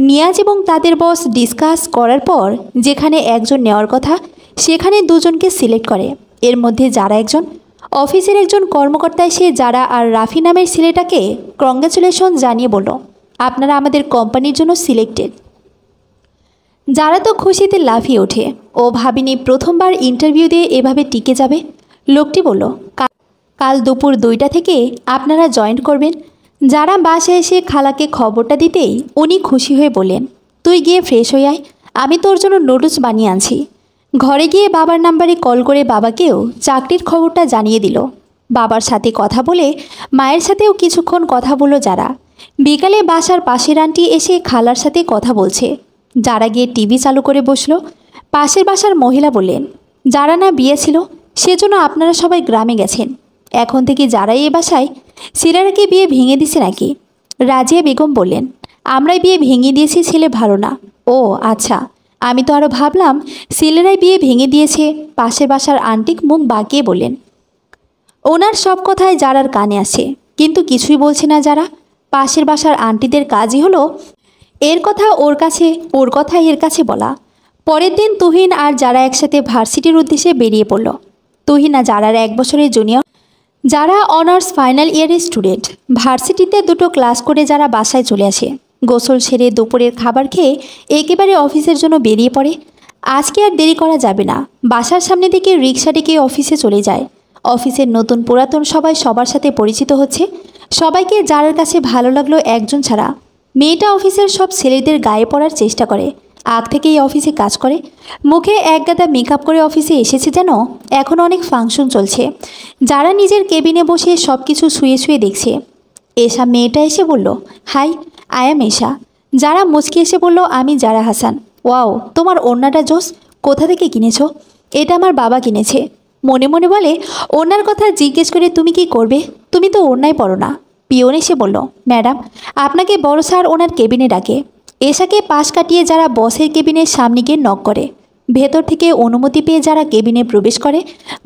নিয়াজ এবং তাদের বস ডিসকাস করার পর যেখানে একজন নেওয়ার কথা সেখানে 2 জনকে সিলেক্ট করে। এর মধ্যে যারা একজন অফিসের একজন কর্মকর্তা এসে যারা আর রাফি নামের ছেলেটাকে কংগ্রাচুলেশন জানিয়ে বলল, আপনারা আমাদের কোম্পানির জন্য সিলেক্টেড। যারা তো খুশিতে লাফিয়ে ওঠে। ও ভাবিনি প্রথমবার ইন্টারভিউ দিয়ে এভাবে টিকে যাবে। লোকটি বলল, কাল দুপুর 2টা থেকে আপনারা জয়েন করবেন। যারা বাসায় এসে খালাকে খবরটা দিতেই উনি খুশি হয়ে বললেন, তুই গিয়ে ফ্রেশ হয়ে আয়, আমি তোর জন্য নুডলস বানিয়ে আনছি। ঘরে গিয়ে বাবার নাম্বারে কল করে বাবাকেও চাকরির খবরটা জানিয়ে দিল। বাবার সাথে কথা বলে মায়ের সাথেও কিছুক্ষণ কথা বলল যারা। বিকালে বাসার পাশের আন্টি এসে খালার সাথে কথা বলছে। যারা গিয়ে টিভি চালু করে বসলো। পাশের বাসার মহিলা বললেন, যারা না বিয়ে ছিল সেজন্য আপনারা সবাই গ্রামে গেছেন। এখন থেকে যারাই এ বাসায়, ছেলেরা কি বিয়ে ভেঙে দিছে নাকি? রাজিয়া বেগম বললেন, আমরাই বিয়ে ভেঙে দিয়েছি, ছেলে ভালো না। ও আচ্ছা, আমি তো আরও ভাবলাম ছেলেরাই বিয়ে ভেঙে দিয়েছে। পাশের বাসার আন্টি মুখ বাঁকিয়ে বললেন। ওনার সব কথাই যারার কানে আসে, কিন্তু কিছুই বলছে না যারা। পাশের বাসার আন্টিদের কাজই হলো এর কথা ওর কাছে, ওর কথা এর কাছে বলা। পরের দিন তুহিন আর যারা একসাথে ভার্সিটির উদ্দেশ্যে বেরিয়ে পড়ল। তুহিন আর যারার 1 বছরের জুনিয়র। যারা অনার্স ফাইনাল ইয়ারের স্টুডেন্ট। ভার্সিটিতে 2টো ক্লাস করে যারা বাসায় চলে আসে। গোসল সেরে দুপুরের খাবার খেয়ে একেবারে অফিসের জন্য বেরিয়ে পড়ে। আজকে আর দেরি করা যাবে না। বাসার সামনে দিকে রিক্সা ডেকে অফিসে চলে যায়। অফিসের নতুন পুরাতন সবাই সবার সাথে পরিচিত হচ্ছে। সবাইকে যারার কাছে ভালো লাগলো একজন ছাড়া। মেয়েটা অফিসের সব ছেলেদের গায়ে পড়ার চেষ্টা করে। আগ থেকেই অফিসে কাজ করে। মুখে এক গাদা মেকআপ করে অফিসে এসেছে যেন এখন অনেক ফাংশন চলছে। যারা নিজের কেবিনে বসে সব কিছু শুয়ে শুয়ে দেখছে। এশা মেয়েটা এসে বলল, হাই, আই এম এশা। যারা মুচকি এসে বলল, আমি যারা হাসান। ওয়াও, তোমার ওড়নাটা জোস, কোথা থেকে কিনেছো? এটা আমার বাবা কিনেছে। মনে মনে বলে, ওড়নার কথা জিজ্ঞেস করে তুমি কি করবে? তুমি তো ওড়নাই পরো না। পিয়ন এসে বলল, ম্যাডাম, আপনাকে বড় স্যার ওনার কেবিনে ডাকে। এশাকে পাশ কাটিয়ে যারা বসের কেবিনের সামনে গিয়ে নক করে। ভেতর থেকে অনুমতি পেয়ে যারা কেবিনে প্রবেশ করে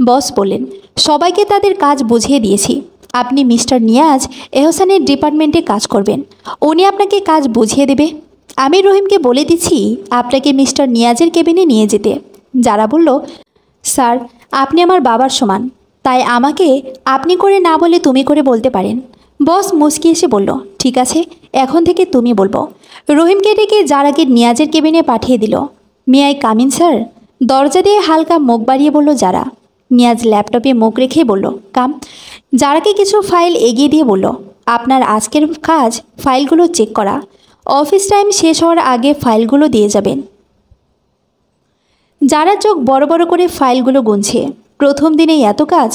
বস বললেন, সবাইকে তাদের কাজ বুঝিয়ে দিয়েছি। আপনি মিস্টার নিয়াজ এহসানের ডিপার্টমেন্টে কাজ করবেন, উনি আপনাকে কাজ বুঝিয়ে দেবে। আমি রহিমকে বলে দিচ্ছি আপনাকে মিস্টার নিয়াজের কেবিনে নিয়ে যেতে। যারা বলল, স্যার আপনি আমার বাবার সমান, তাই আমাকে আপনি করে না বলে তুমি করে বলতে পারেন। বস মুচকি এসে বলল, ঠিক আছে, এখন থেকে তুমি বলবো। রহিমকে ডেকে জারাকে নিয়াজের কেবিনে পাঠিয়ে দিল। May I come in sir? দরজা দিয়ে হালকা মুখ বাড়িয়ে বলল যারা। নিয়াজ ল্যাপটপে মুখ রেখে বলল, কাম। জারাকে কিছু ফাইল এগিয়ে দিয়ে বলল, আপনার আজকের কাজ ফাইলগুলো চেক করা। অফিস টাইম শেষ হওয়ার আগে ফাইলগুলো দিয়ে যাবেন। যারা চোখ বড় বড় করে ফাইলগুলো গুনছে। প্রথম দিনেই এত কাজ?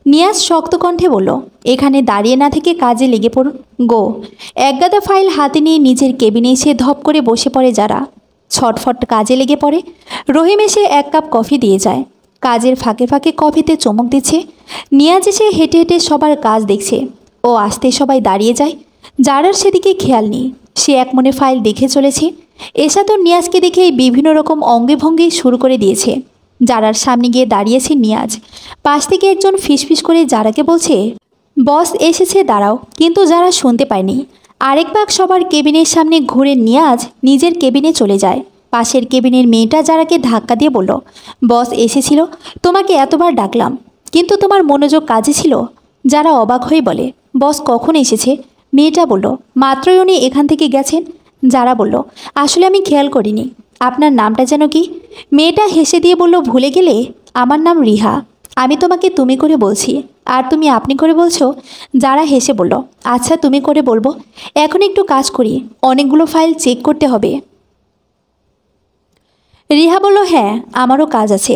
নিয়াজ শক্ত কণ্ঠে বলল, এখানে দাঁড়িয়ে না থেকে কাজে লেগে পড়ুন, গো। একগাদা ফাইল হাতে নিয়ে নিজের কেবিনে এসে ধপ করে বসে পড়ে যারা। ছটফট কাজে লেগে পড়ে। রহিম এসে এক কাপ কফি দিয়ে যায়। কাজের ফাঁকে ফাঁকে কফিতে চমক দিচ্ছে। নিয়াজ এসে হেঁটে হেঁটে সবার কাজ দেখছে। ও আসতে সবাই দাঁড়িয়ে যায়। যারার সেদিকে খেয়াল নেই, সে এক মনে ফাইল দেখে চলেছে। এসা তো নিয়াজকে দেখে বিভিন্ন রকম অঙ্গে ভঙ্গি শুরু করে দিয়েছে। যারার সামনে গিয়ে দাঁড়িয়েছে নিয়াজ। পাশ থেকে একজন ফিসফিস করে যারাকে বলছে, বস এসেছে, দাঁড়াও। কিন্তু যারা শুনতে পায়নি। আরেক ভাগ সবার কেবিনের সামনে ঘুরে নিয়াজ নিজের কেবিনে চলে যায়। পাশের কেবিনের মেয়েটা যারাকে ধাক্কা দিয়ে বলল, বস এসেছিল, তোমাকে এতবার ডাকলাম, কিন্তু তোমার মনোযোগ কাজে ছিল। যারা অবাক হয়ে বলে, বস কখন এসেছে? মেয়েটা বলল, মাত্রই উনি এখান থেকে গেছেন। যারা বলল, আসলে আমি খেয়াল করিনি। আপনার নামটা যেন কি? মেয়েটা হেসে দিয়ে বলল, ভুলে গেলে? আমার নাম রিহা। আমি তোমাকে তুমি করে বলছি, আর তুমি আপনি করে বলছো। যারা হেসে বলল, আচ্ছা তুমি করে বলবো। এখন একটু কাজ করি, অনেকগুলো ফাইল চেক করতে হবে। রিহা বলল, হ্যাঁ আমারও কাজ আছে।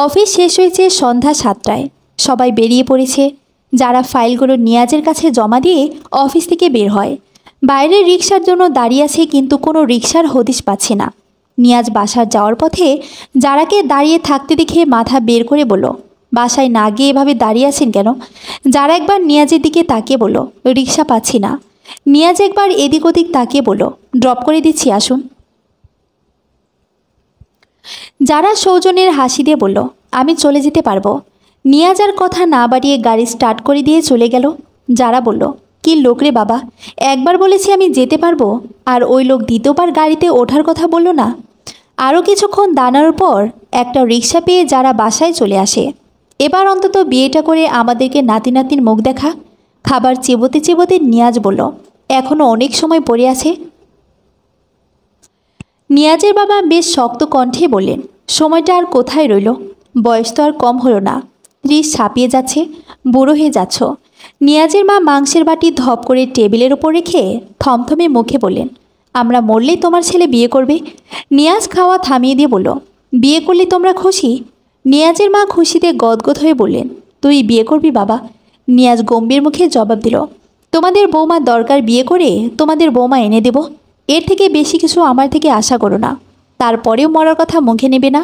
অফিস শেষ হয়েছে সন্ধ্যা 7টায়। সবাই বেরিয়ে পড়েছে। যারা ফাইলগুলো নিয়াজের কাছে জমা দিয়ে অফিস থেকে বের হয়। বাইরে রিকশার জন্য দাঁড়িয়ে আছে, কিন্তু কোনো রিকশার হদিশ পাচ্ছে না। নিয়াজ বাসার যাওয়ার পথে যারাকে দাঁড়িয়ে থাকতে দেখে মাথা বের করে বলল, বাসায় না গিয়ে এভাবে দাঁড়িয়ে আছেন কেন? যারা একবার নিয়াজের দিকে তাকিয়ে বলল, রিকশা পাচ্ছি না। নিয়াজ একবার এদিক ওদিক তাকিয়ে বলল, ড্রপ করে দিচ্ছি, আসুন। যারা সৌজন্যের হাসি দিয়ে বলল, আমি চলে যেতে পারবো। নিয়াজ আর কথা না বাড়িয়ে গাড়ি স্টার্ট করে দিয়ে চলে গেল। যারা বলল, কি লোক রে বাবা, একবার বলেছি আমি যেতে পারবো, আর ওই লোক দ্বিতীয়বার গাড়িতে ওঠার কথা বলল না। আরও কিছুক্ষণ দাঁড়ানোর পর একটা রিক্সা পেয়ে যারা বাসায় চলে আসে। এবার অন্তত বিয়েটা করে আমাদেরকে নাতি নাতির মুখ দেখা। খাবার চেবোতে চেবোতে নিয়াজ বলল, এখনও অনেক সময় পড়ে আছে। নিয়াজের বাবা বেশ শক্ত কণ্ঠে বললেন, সময়টা আর কোথায় রইল? বয়স তো আর কম হলো না, 30 ছাপিয়ে যাচ্ছে, বুড়ো হয়ে যাচ্ছ। নিয়াজের মা মাংসের বাটি ধপ করে টেবিলের ওপর রেখে থমথমে মুখে বললেন, আমরা মরলেই তোমার ছেলে বিয়ে করবে। নিয়াজ খাওয়া থামিয়ে দিয়ে বলল, বিয়ে করলে তোমরা খুশি? নিয়াজের মা খুশিতে গদগদ হয়ে বললেন, তুই বিয়ে করবি বাবা? নিয়াজ গম্ভীর মুখে জবাব দিল, তোমাদের বৌমার দরকার, বিয়ে করে তোমাদের বৌমা এনে দেব। এর থেকে বেশি কিছু আমার থেকে আশা করো না। তারপরেও মরার কথা মুখে নেবে না।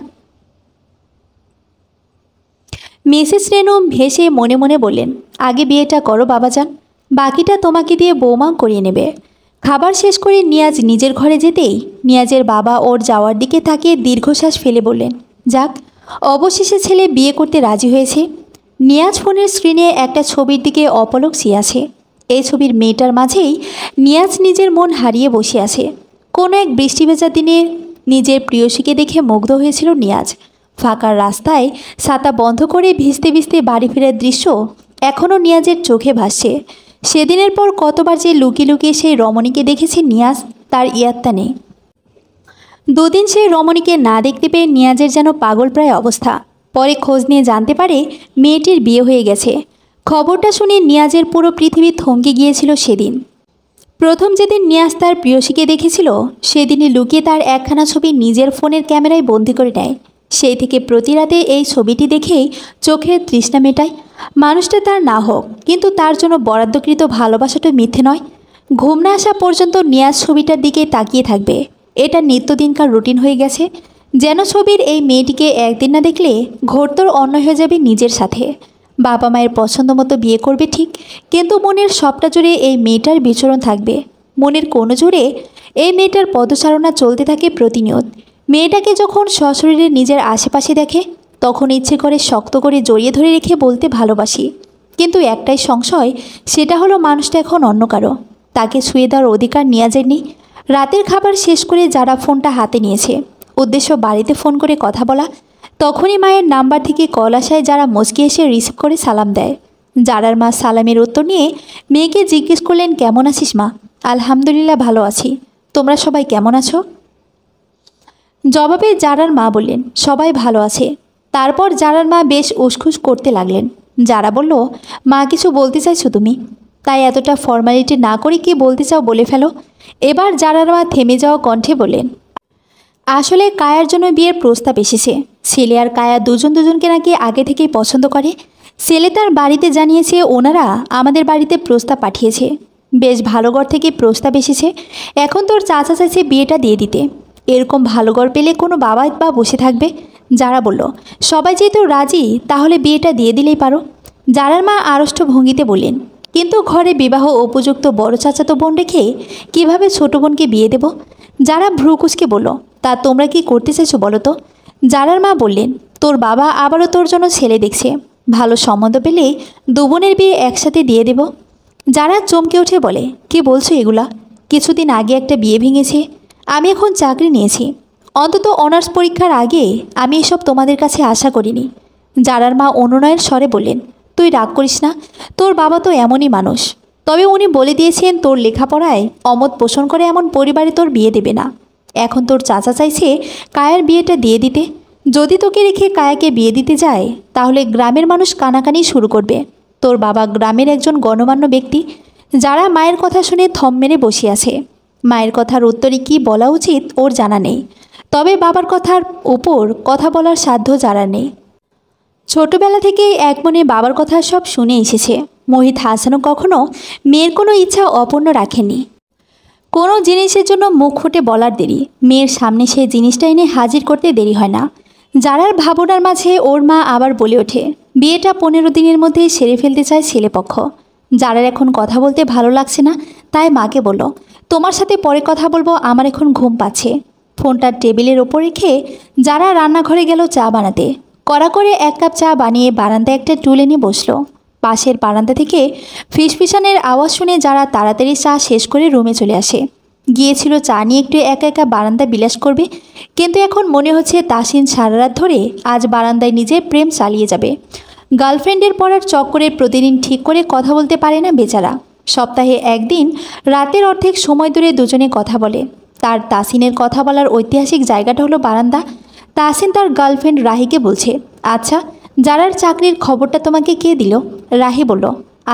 মিসেস রেনু ভেসে মনে মনে বললেন, আগে বিয়েটা করো বাবাজান, বাকিটা তোমাকে দিয়ে বৌমা করিয়ে নেবে। খাবার শেষ করে নিয়াজ নিজের ঘরে যেতেই নিয়াজের বাবা ওর যাওয়ার দিকে তাকিয়ে দীর্ঘশ্বাস ফেলে বললেন, যাক, অবশেষে ছেলে বিয়ে করতে রাজি হয়েছে। নিয়াজ ফোনের স্ক্রিনে একটা ছবির দিকে অপলক চেয়ে আছে। এই ছবির মেয়েটার মাঝেই নিয়াজ নিজের মন হারিয়ে বসে আছে। কোনো এক বৃষ্টি ভেজা দিনে নিজের প্রিয়সীকে দেখে মুগ্ধ হয়েছিল নিয়াজ। ফাঁকা রাস্তায় ছাতা বন্ধ করে ভিজতে ভিজতে বাড়ি ফেরার দৃশ্য এখনও নিয়াজের চোখে ভাসছে। সেদিনের পর কতবার যে লুকিয়ে লুকিয়ে সেই রমণীকে দেখেছে নিয়াজ, তার ইয়াত্তা নেই। দুদিন সেই রমণীকে না দেখতে পেয়ে নিয়াজের যেন পাগল প্রায় অবস্থা। পরে খোঁজ নিয়ে জানতে পারে মেয়েটির বিয়ে হয়ে গেছে। খবরটা শুনে নিয়াজের পুরো পৃথিবী থমকে গিয়েছিল সেদিন। প্রথম যেদিন নিয়াজ তার প্রিয়সীকে দেখেছিল, সেদিনই লুকিয়ে তার একখানা ছবি নিজের ফোনের ক্যামেরায় বন্দি করে নেয়। সেই থেকে প্রতি রাতে এই ছবিটি দেখেই চোখের তৃষ্ণা মেটায়। মানুষটা তার না হোক, কিন্তু তার জন্য বরাদ্দকৃত ভালোবাসাটা মিথ্যে নয়। ঘুম না আসা পর্যন্ত নিয়াজ ছবিটার দিকে তাকিয়ে থাকবে। এটা নিত্যদিনকার রুটিন হয়ে গেছে। যেন ছবির এই মেয়েটিকে একদিন না দেখলে ঘোরতর অন্যায় হয়ে যাবে নিজের সাথে। বাবা মায়ের পছন্দ মতো বিয়ে করবে ঠিক, কিন্তু মনের সবটা জুড়ে এই মেয়েটার বিচরণ থাকবে। মনের কোনো জুড়ে এই মেয়েটার পদচারণা চলতে থাকে প্রতিনিয়ত। মেয়েটাকে যখন সশরীরে নিজের আশেপাশে দেখে তখন ইচ্ছে করে শক্ত করে জড়িয়ে ধরে রেখে বলতে ভালোবাসি, কিন্তু একটাই সংশয়, সেটা হলো মানুষটা এখন অন্য কারো, তাকে ছুঁয়ে দেওয়ার অধিকার নেওয়া যায়নি। রাতের খাবার শেষ করে যারা ফোনটা হাতে নিয়েছে, উদ্দেশ্য বাড়িতে ফোন করে কথা বলা, তখনই মায়ের নাম্বার থেকে কল আসায় যারা মুচকি এসে রিসিভ করে সালাম দেয়। যারার মা সালামের উত্তর নিয়ে মেয়েকে জিজ্ঞেস করলেন, কেমন আছিস মা? আলহামদুলিল্লাহ ভালো আছি, তোমরা সবাই কেমন আছো? জবাবে যারার মা বললেন, সবাই ভালো আছে। তারপর যারার মা বেশ উসখুস করতে লাগলেন। যারা বলল, মা কিছু বলতে চাইছো তুমি? তাই এতটা ফর্মালিটি না করে কি বলতে চাও বলে ফেলো। এবার যারার মা থেমে যাওয়া কণ্ঠে বললেন, আসলে কায়ার জন্য বিয়ের প্রস্তাব এসেছে। ছেলে আর কায়া দুজনকে নাকি আগে থেকেই পছন্দ করে। ছেলে তার বাড়িতে জানিয়েছে ওনারা আমাদের বাড়িতে প্রস্তাব পাঠিয়েছে। বেশ ভালো ঘর থেকে প্রস্তাব এসেছে। এখন তোর চাচা চাইছে বিয়েটা দিয়ে দিতে। এরকম ভালো ঘর পেলে কোনো বাবা বা বসে থাকবে? যারা বলল, সবাই যেহেতু রাজি তাহলে বিয়েটা দিয়ে দিলেই পারো। যারার মা আড়ষ্ট ভঙ্গিতে বললেন, কিন্তু ঘরে বিবাহ উপযুক্ত বড় চাচাতো বোন রেখে কিভাবে ছোট বোনকে বিয়ে দেব? যারা ভ্রুকুচকে বলল, তা তোমরা কি করতে চাইছো বলো তো? যারার মা বললেন, তোর বাবা আবারও তোর জন্য ছেলে দেখছে, ভালো সম্বন্ধ পেলে দু বোনের বিয়ে একসাথে দিয়ে দেব। যারা চমকে উঠে বলে, কি বলছো এগুলা? কিছুদিন আগে একটা বিয়ে ভেঙেছে, আমি এখন চাকরি নিয়েছি, অন্তত অনার্স পরীক্ষার আগে আমি এসব তোমাদের কাছে আশা করিনি। যারার মা অনুনয়ের স্বরে বললেন, তুই রাগ করিস না, তোর বাবা তো এমনই মানুষ। তবে উনি বলে দিয়েছেন তোর লেখাপড়ায় অমত পোষণ করে এমন পরিবারে তোর বিয়ে দেবে না। এখন তোর চাচা চাইছে কায়ার বিয়েটা দিয়ে দিতে। যদি তোকে রেখে কায়াকে বিয়ে দিতে যায় তাহলে গ্রামের মানুষ কানাকানি শুরু করবে। তোর বাবা গ্রামের একজন গণ্যমান্য ব্যক্তি। যারা মায়ের কথা শুনে থম মেরে বসে আছে। মায়ের কথার উত্তরে কি বলা উচিত ওর জানা নেই, তবে বাবার কথার উপর কথা বলার সাধ্য যারা নেই। ছোটবেলা থেকেই এক মনে বাবার কথা সব শুনে এসেছে। মোহিত হাসানও কখনো মেয়ের কোনো ইচ্ছা অপূর্ণ রাখেনি। কোনো জিনিসের জন্য মুখ ফুটে বলার দেরি, মেয়ের সামনে সেই জিনিসটা এনে হাজির করতে দেরি হয় না। যারার ভাবনার মাঝে ওর মা আবার বলে ওঠে, বিয়েটা 15 দিনের মধ্যে সেরে ফেলতে চায় ছেলেপক্ষ। যারার এখন কথা বলতে ভালো লাগছে না, তাই মাকে বলল, তোমার সাথে পরে কথা বলবো, আমার এখন ঘুম পাচ্ছে। ফোনটা টেবিলের ওপর রেখে যারা রান্নাঘরে গেল চা বানাতে। কড়া করে 1 কাপ চা বানিয়ে বারান্দায় একটা টুল এনে বসলো। পাশের বারান্দা থেকে ফিসফিসানের আওয়াজ শুনে যারা তাড়াতাড়ি চা শেষ করে রুমে চলে আসে। গিয়েছিল চা নিয়ে একটু একা একা বারান্দা বিলাস করবে, কিন্তু এখন মনে হচ্ছে তাসিন সারা রাত ধরে আজ বারান্দায় নিজের প্রেম চালিয়ে যাবে। গার্লফ্রেন্ডের পড়ার চক্করে প্রতিদিন ঠিক করে কথা বলতে পারে না বেচারা। সপ্তাহে একদিন রাতের অর্ধেক সময় ধরে দুজনে কথা বলে। তার তাসিনের কথা বলার ঐতিহাসিক জায়গাটা হলো বারান্দা। তাসিন তার গার্লফ্রেন্ড রাহিকে বলছে, আচ্ছা যারার চাকরির খবরটা তোমাকে কে দিল? রাহি বলল,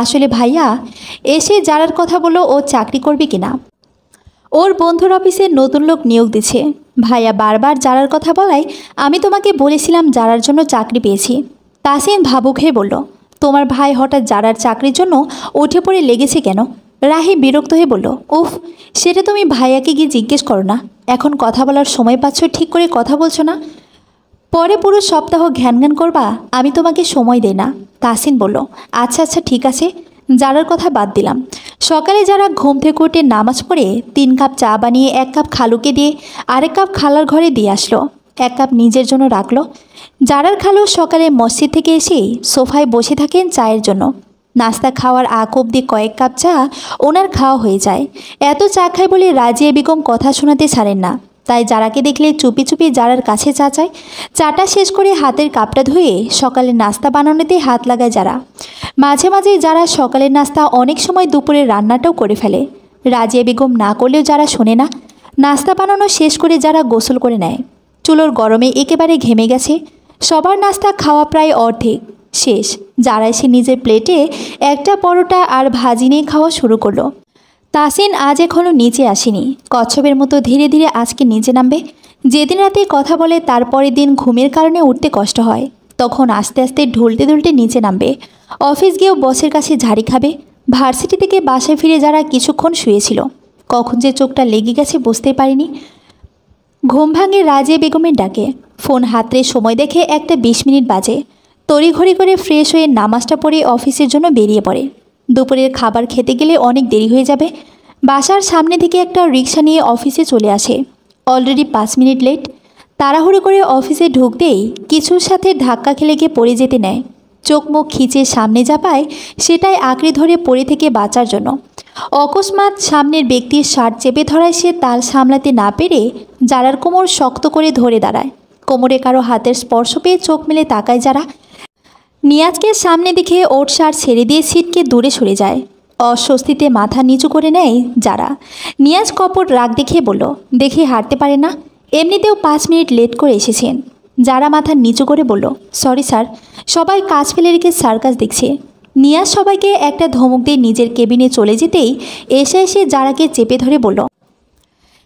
আসলে ভাইয়া এসে যারার কথা বললো ও চাকরি করবে কিনা। ওর বন্ধুর অফিসে নতুন লোক নিয়োগ দিচ্ছে। ভাইয়া বারবার যারার কথা বলায় আমি তোমাকে বলেছিলাম যারার জন্য চাকরি পেয়েছি। তাসিন ভাবুক হয়ে বলল, তোমার ভাই হঠাৎ যারার চাকরির জন্য উঠে পড়ে লেগেছে কেন? রাহি বিরক্ত হয়ে বলল, উফ, সেটা তুমি ভাইয়াকে গিয়ে জিজ্ঞেস করো না। এখন কথা বলার সময় পাচ্ছ, ঠিক করে কথা বলছো না। পরে পুরো সপ্তাহ ঘ্যান করবা, আমি তোমাকে সময় দেই না। তাসিন বলল, আচ্ছা আচ্ছা ঠিক আছে, যারার কথা বাদ দিলাম। সকালে যারা ঘুম থেকে উঠে নামাজ পড়ে 3 কাপ চা বানিয়ে 1 কাপ খালুকে দিয়ে আরেক কাপ খালার ঘরে দিয়ে আসলো, 1 কাপ নিজের জন্য রাখলো। যারার খালু সকালে মসজিদ থেকে এসেই সোফায় বসে থাকেন চায়ের জন্য। নাস্তা খাওয়ার আগ অবধি কয়েক কাপ চা ওনার খাওয়া হয়ে যায়। এত চা খায় বলে রাজিয়া বেগম কথা শোনাতে ছাড়েন না, তাই যারাকে দেখলে চুপি চুপি যারার কাছে চা চায়। চাটা শেষ করে হাতের কাপটা ধুয়ে সকালের নাস্তা বানানোতে হাত লাগায় যারা। মাঝে মাঝে যারা সকালের নাস্তা অনেক সময় দুপুরের রান্নাটাও করে ফেলে। রাজিয়া বেগম না করলেও যারা শোনে না। নাস্তা বানানো শেষ করে যারা গোসল করে নেয়। চুলোর গরমে একেবারে ঘেমে গেছে। সবার নাস্তা খাওয়া প্রায় অর্ধেক শেষ। যারা এসে নিজের প্লেটে একটা পরোটা আর ভাজি নিয়ে খাওয়া শুরু করলো। তাসিন আজ এখনও নিচে আসেনি। কচ্ছপের মতো ধীরে ধীরে আজকে নিচে নামবে। যেদিন রাতে কথা বলে তারপরের দিন ঘুমের কারণে উঠতে কষ্ট হয়, তখন আস্তে আস্তে ঢুলতে ঢুলতে নিচে নামবে। অফিস গিয়েও বসের কাছে ঝাড়ি খাবে। ভার্সিটি থেকে বাসায় ফিরে যারা কিছুক্ষণ শুয়েছিল, কখন যে চোখটা লেগে গেছে বুঝতে পারিনি। ঘুম ভাঙে রাজিয়া বেগমের ডাকে। ফোন হাতরে সময় দেখে 1:20 বাজে। তড়িঘড়ি করে ফ্রেশ হয়ে নামাজটা পড়ে অফিসের জন্য বেরিয়ে পড়ে। দুপুরের খাবার খেতে গেলে অনেক দেরি হয়ে যাবে। বাসার সামনে থেকে একটা রিক্সা নিয়ে অফিসে চলে আসে। Already 5 minute late. তাড়াহুড়ো করে অফিসে ঢুকতেই কিছুর সাথে ধাক্কা খেলে গিয়ে পড়ে যেতে নেয়। চোখ মুখ খিচে সামনে যা পায় সেটাই আঁকড়ে ধরে পড়ে থেকে বাঁচার জন্য। অকস্মাৎ সামনের ব্যক্তির শার্ট চেপে ধরায় সে তাল সামলাতে না পেরে যারার কোমর শক্ত করে ধরে দাঁড়ায়। কোমরে কারো হাতের স্পর্শ পেয়ে চোখ মেলে তাকায় যারা। নিয়াজকে সামনে দেখে ওর শার্ট ছেড়ে দিয়ে সিটকে দূরে সরে যায়। অস্বস্তিতে মাথা নিচু করে নেয় যারা। নিয়াজ কপট রাগ দেখিয়ে বলল, দেখে হাঁটতে পারে না? এমনিতেও 5 মিনিট লেট করে এসেছেন। যারা মাথা নিচু করে বলল, সরি স্যার, সবাই কাজ ফেলে রেখে সার্কাস দেখছে। নিয়াজ সবাইকে একটা ধমক দিয়ে নিজের কেবিনে চলে যেতেই এসে যারাকে চেপে ধরে বলল,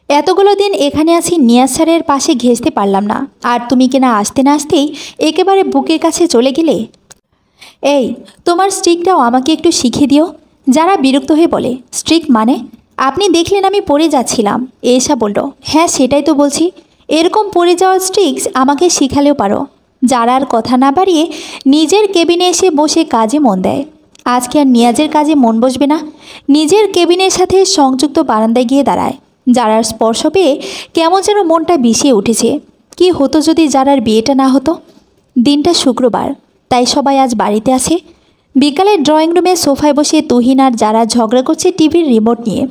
এতগুলো দিন এখানে আছি, নিয়াজ স্যারের পাশে ঘেঁষতে পারলাম না, আর তুমি কিনা আসতে না আসতেই একেবারে বুকের কাছে চলে গেলে। এই, তোমার স্ট্রিকটাও আমাকে একটু শিখিয়ে দিও। যারা বিরক্ত হয়ে বলে, স্ট্রিক মানে? আপনি দেখলেন আমি পড়ে যাচ্ছিলাম, এসা বলল, হ্যাঁ সেটাই তো বলছি। এরকম পড়ে যাওয়ার স্ট্রিক্স আমাকে শিখালেও পারো। যারা আর কথা না বাড়িয়ে নিজের কেবিনে এসে বসে কাজে মন দেয়। আজকে আর নিয়াজের কাজে মন বসবে না। নিজের কেবিনের সাথে সংযুক্ত বারান্দায় গিয়ে দাঁড়ায়। যারার স্পর্শ পেয়ে কেমন যেন মনটা বিষিয়ে উঠেছে। কি হতো যদি যারার বিয়েটা না হতো? দিনটা শুক্রবার, তাই সবাই আজ বাড়িতে আছে। বিকালে ড্রয়িং রুমে সোফায় বসে তুহিন আর যারা ঝগড়া করছে টিভির রিমোট নিয়ে।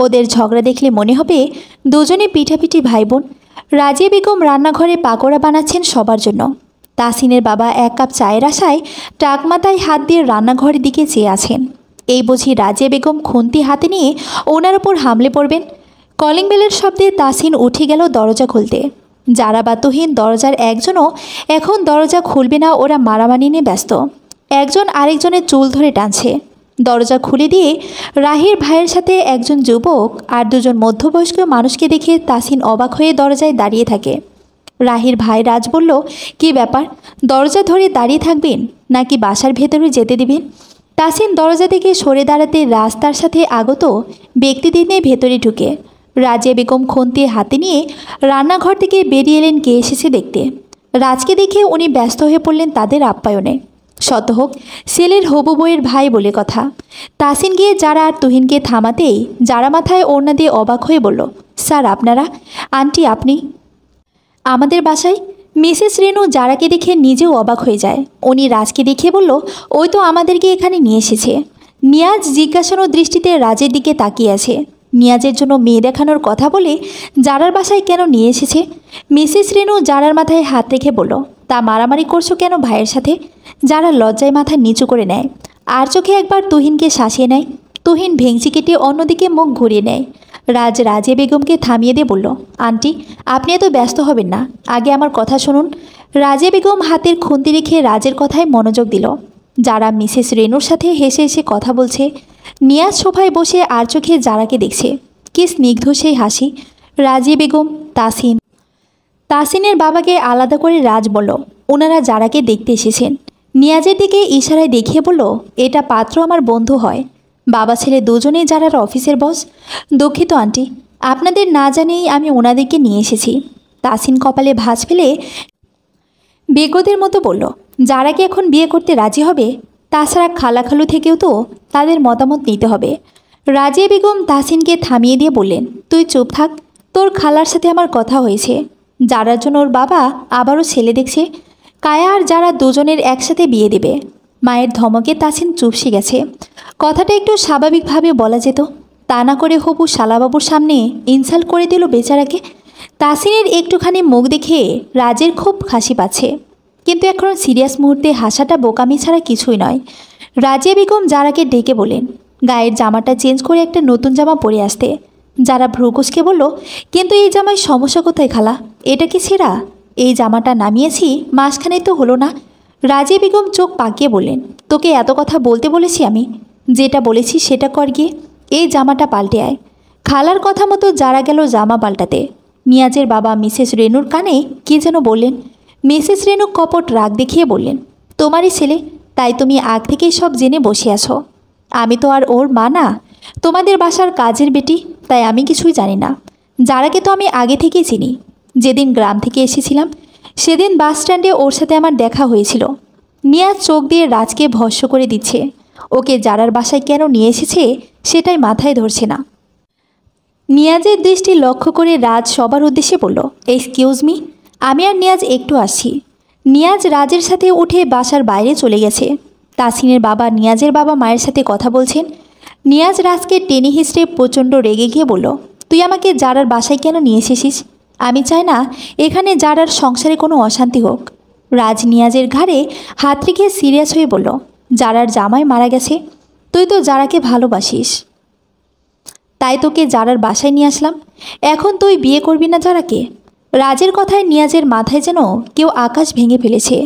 ওদের ঝগড়া দেখলে মনে হবে দুজনে পিঠাপিঠি ভাই বোন। রাজিয়া বেগম রান্নাঘরে পাকোড়া বানাচ্ছেন সবার জন্য। তাসিনের বাবা 1 কাপ চায়ের আশায় টাক মাথায় হাত দিয়ে রান্নাঘরের দিকে চেয়ে আছেন। এই বুঝি রাজিয়া বেগম খুন্তি হাতে নিয়ে ওনার ওপর হামলে পড়বেন। কলিং বেলের শব্দে তাসিন উঠে গেল দরজা খুলতে। যারা বা তুহিন দরজার একজনও এখন দরজা খুলবে না, ওরা মারামারি নিয়ে ব্যস্ত। একজন আরেকজনের চুল ধরে টানছে। দরজা খুলে দিয়ে রাহির ভাইয়ের সাথে একজন যুবক আর 2 জন মধ্যবয়স্ক মানুষকে দেখে তাসিন অবাক হয়ে দরজায় দাঁড়িয়ে থাকে। রাহির ভাই রাজ বলল, কি ব্যাপার, দরজা ধরে দাঁড়িয়ে থাকবেন নাকি বাসার ভেতরে যেতে দিবেন? তাসিন দরজা থেকে সরে দাঁড়াতে রাস্তার সাথে আগত ব্যক্তিদের নিয়ে ভেতরে ঢুকে। রাজিয়া বেগম খুন্তি হাতে নিয়ে রান্নাঘর থেকে বেরিয়ে এলেন কে এসেছে দেখতে। রাজকে দেখে উনি ব্যস্ত হয়ে পড়লেন তাদের আপ্যায়নে। শত হোক ছেলের হবু বইয়ের ভাই বলে কথা। তাসিন গিয়ে যারা আর তুহিনকে থামাতেই যারা মাথায় ওড়না দিয়ে অবাক হয়ে বলল, স্যার আপনারা? আন্টি আপনি আমাদের বাসায়? মিসেস রেনু যারাকে দেখে নিজেও অবাক হয়ে যায়। উনি রাজকে দেখে বলল, ওই তো আমাদেরকে এখানে নিয়ে এসেছে। নিয়াজ জিজ্ঞাসানো দৃষ্টিতে রাজের দিকে তাকিয়ে আছে। নিয়াজের জন্য মেয়ে দেখানোর কথা বলে যারার বাসায় কেন নিয়ে এসেছে? মিসেস রেনু যারার মাথায় হাত রেখে বলল, তা মারামারি করছো কেন ভাইয়ের সাথে? যারা লজ্জায় মাথা নিচু করে নেয়, আর চোখে একবার তুহিনকে শাসিয়ে নেয়। তুহিন ভেংচি কেটে অন্যদিকে মুখ ঘুরিয়ে নেয়। রাজিয়া বেগমকে থামিয়ে দিয়ে বলল, আন্টি আপনি এত ব্যস্ত হবেন না, আগে আমার কথা শুনুন। রাজিয়া বেগম হাতের খুন্তি রেখে রাজের কথায় মনোযোগ দিল। যারা মিসেস রেনুর সাথে হেসে হেসে কথা বলছে। নিয়াজ সোফায় বসে আর চোখে যারাকে দেখছে। কি স্নিগ্ধ সেই হাসি। রাজিয়া বেগম, তাসিনের বাবাকে আলাদা করে রাজ বলল, ওনারা যারাকে দেখতে এসেছেন। নিয়াজের দিকে ইশারায় দেখিয়ে বলল, এটা পাত্র আমার বন্ধু হয়। বাবা ছেলে দুজনেই যারার অফিসের বস। দুঃখিত আন্টি, আপনাদের না জানিয়েই আমি ওনাদেরকে নিয়ে এসেছি। তাসিন কপালে ভাঁজ ফেলে বেগদের মতো বলল, যারা কি এখন বিয়ে করতে রাজি হবে? তাছাড়া খালাখালু থেকেও তো তাদের মতামত নিতে হবে। রাজিয়া বেগম তাসিনকে থামিয়ে দিয়ে বললেন, তুই চুপ থাক, তোর খালার সাথে আমার কথা হয়েছে। যারার জন্য ওর বাবা আবারও ছেলে দেখছে। কায়া আর যারা দুজনের একসাথে বিয়ে দেবে। মায়ের ধমকে তাসিন চুপসে গেছে। কথাটা একটু স্বাভাবিকভাবে বলা যেত, তা না করে হবু শালাবাবুর সামনে ইনসাল্ট করে দিল বেচারাকে। তাসিনের একটুখানি মুখ দেখে রাজের খুব হাসি পাচ্ছে, কিন্তু এখন সিরিয়াস মুহূর্তে হাসাটা বোকামি ছাড়া কিছুই নয়। রাজিয়া বেগম যারাকে ডেকে বলেন, গায়ের জামাটা চেঞ্জ করে একটা নতুন জামা পরে আসতে। যারা ভ্রুকুসকে বলল, কিন্তু এই জামায় সমস্যা কোথায় খালা? এটা কি ছেঁড়া? এই জামাটা নামিয়েছি মাসখানেই তো হলো না। রাজিয়া বেগম চোখ পাকিয়ে বললেন, তোকে এত কথা বলতে বলেছি আমি? যেটা বলেছি সেটা কর গিয়ে। এই জামাটা পাল্টে আয়। খালার কথা মতো যারা গেল জামা পাল্টাতে। নিয়াজের বাবা মিসেস রেনুর কানে কে যেন বললেন। মিসেস রেনু কপট রাগ দেখিয়ে বললেন, তোমারই ছেলে, তাই তুমি আগ থেকেই সব জেনে বসে আছো। আমি তো আর ওর মা না, তোমাদের বাসার কাজের বেটি, তাই আমি কিছুই জানি না। যারাকে তো আমি আগে থেকেই চিনি। যেদিন গ্রাম থেকে এসেছিলাম সেদিন বাস স্ট্যান্ডে ওর সাথে আমার দেখা হয়েছিল। নিয়াজ চোখ দিয়ে রাজকে ভস্ম করে দিচ্ছে। ওকে যারার বাসায় কেন নিয়ে এসেছে সেটাই মাথায় ধরছে না। নিয়াজের দৃষ্টি লক্ষ্য করে রাজ সবার উদ্দেশ্যে বলল, এক্সকিউজ মি, আমি আর নিয়াজ একটু আসছি। নিয়াজ রাজের সাথে উঠে বাসার বাইরে চলে গেছে। তাসিনের বাবা নিয়াজের বাবা মায়ের সাথে কথা বলছেন। নিয়াজ রাজকে টেনে হিঁচড়ে প্রচণ্ড রেগে গিয়ে বলল, তুই আমাকে জারার বাসায় কেন নিয়ে এসেছিস? আমি চাই না এখানে জারার সংসারে কোনো অশান্তি হোক। রাজ নিয়াজের ঘাড়ে হাত রেখে সিরিয়াস হয়ে বলল, জারার জামাই মারা গেছে, তুই তো জারাকে ভালোবাসিস, তাই তোকে জারার বাসায় নিয়ে আসলাম। এখন তুই বিয়ে করবি না জারাকে? রাজের কথায় নিয়াজের মাথায় যেন কেউ আকাশ ভেঙে ফেলেছে।